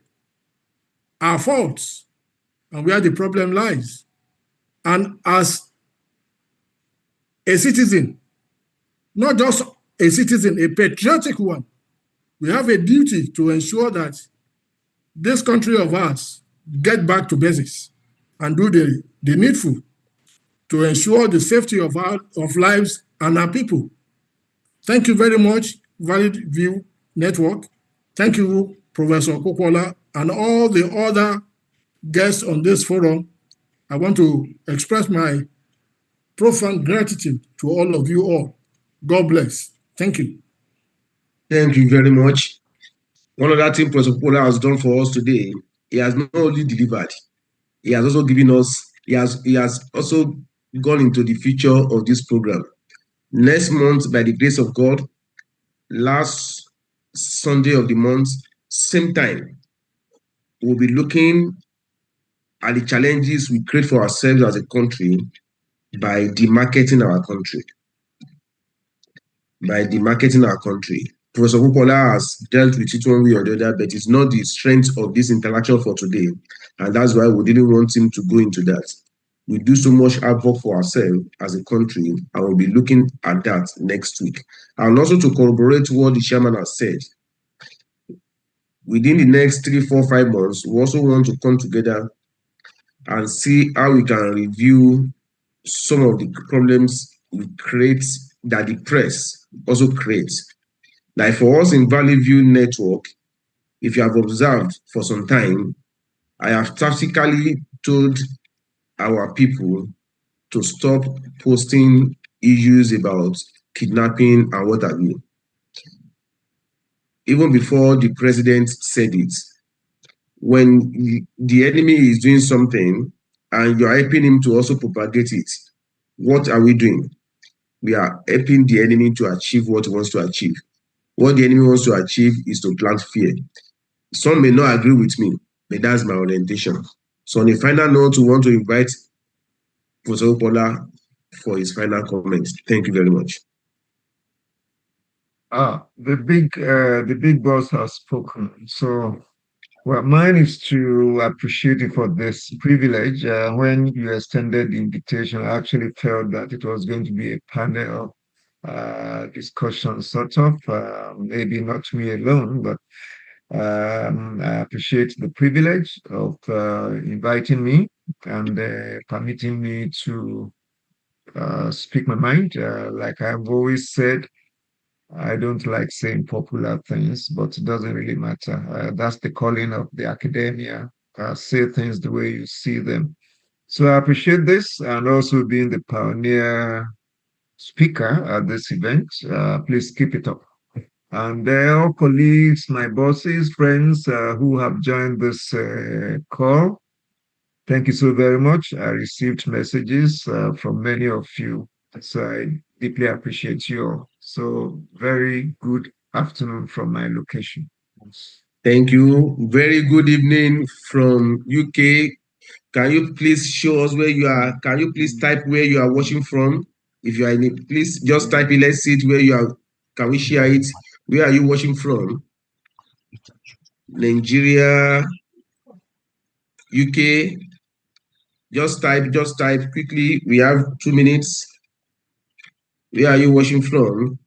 our faults and where the problem lies. And as a citizen, not just a citizen, a patriotic one, we have a duty to ensure that this country of ours get back to basics and do the needful to ensure the safety of lives and our people. Thank you very much, Valid View Network. Thank you, Professor Kukola, and all the other guests on this forum. I want to express my profound gratitude to all of you all. God bless. Thank you. Thank you very much. One other thing Professor Kukola has done for us today, he has not only delivered, he has also given us, he has also gone into the future of this program. Next month, by the grace of God, last Sunday of the month, same time, we'll be looking at the challenges we create for ourselves as a country by demarketing our country. Professor Kukola has dealt with it one way or the other, but it's not the strength of this interaction for today. And that's why we didn't want him to go into that. We do so much havoc for ourselves as a country, and we'll be looking at that next week. And also to corroborate what the chairman has said, within the next 3, 4, 5 months, we also want to come together and see how we can review some of the problems we create that the press also creates. Like for us in Validview Network, if you have observed for some time, I have tactically told our people to stop posting issues about kidnapping and what have you. Even before the president said it, when the enemy is doing something and you're helping him to also propagate it, what are we doing? We are helping the enemy to achieve what he wants to achieve. What the enemy wants to achieve is to plant fear. Some may not agree with me, but that's my orientation. So on the final note, we want to invite Professor Kukola for his final comments. Thank you very much. The big boss has spoken. So, well, mine is to appreciate you for this privilege. When you extended the invitation, I actually felt that it was going to be a panel discussion, sort of. Maybe not me alone, but I appreciate the privilege of inviting me and permitting me to speak my mind. Like I've always said, I don't like saying popular things, but it doesn't really matter. That's the calling of the academia. Say things the way you see them. So I appreciate this, and also being the pioneer speaker at this event. Please keep it up. And all colleagues, my bosses, friends who have joined this call, thank you so very much. I received messages from many of you, so I deeply appreciate you all. So, very good afternoon from my location. Thank you. Very good evening from UK. Can you please show us where you are? Can you please type where you are watching from? If you are in it, please just type it. Let's see it where you are. Can we share it? Where are you watching from? Nigeria, UK. Just type quickly. We have 2 minutes. Where are you watching from?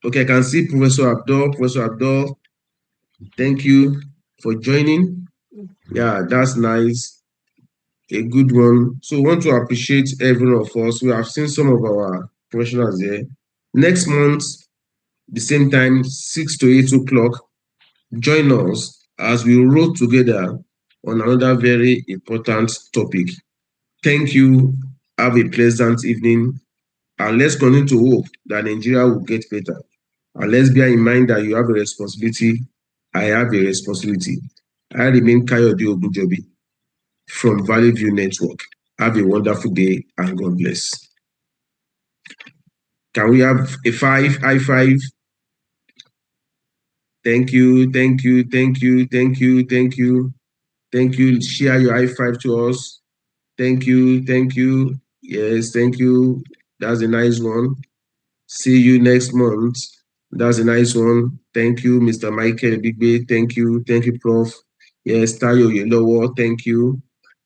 Okay, I can see Professor Abdul. Professor Abdul, thank you for joining. Yeah, that's nice. A good one. So we want to appreciate every one of us. We have seen some of our professionals there. Next month, the same time, 6 to 8 o'clock, join us as we roll together on another very important topic. Thank you. Have a pleasant evening. And let's continue to hope that Nigeria will get better. And let's bear in mind that you have a responsibility. I have a responsibility. I remain Kayode Ogunjobi from Validviewnetwork. Have a wonderful day and God bless. Can we have a high five? Thank you, thank you, thank you, thank you, thank you. Thank you. Share your high five to us. Thank you, thank you. Yes, thank you. That's a nice one. See you next month. That's a nice one. Thank you, Mr. Michael Bigbe. Thank you, Prof. Yes, Tayo Yelowo. Thank you.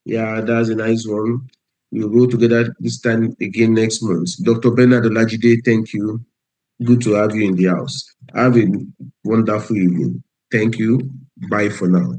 Yeah, that's a nice one. We'll go together this time again next month. Dr. Bernard Olajide, thank you. Good to have you in the house. Have a wonderful evening. Thank you. Bye for now.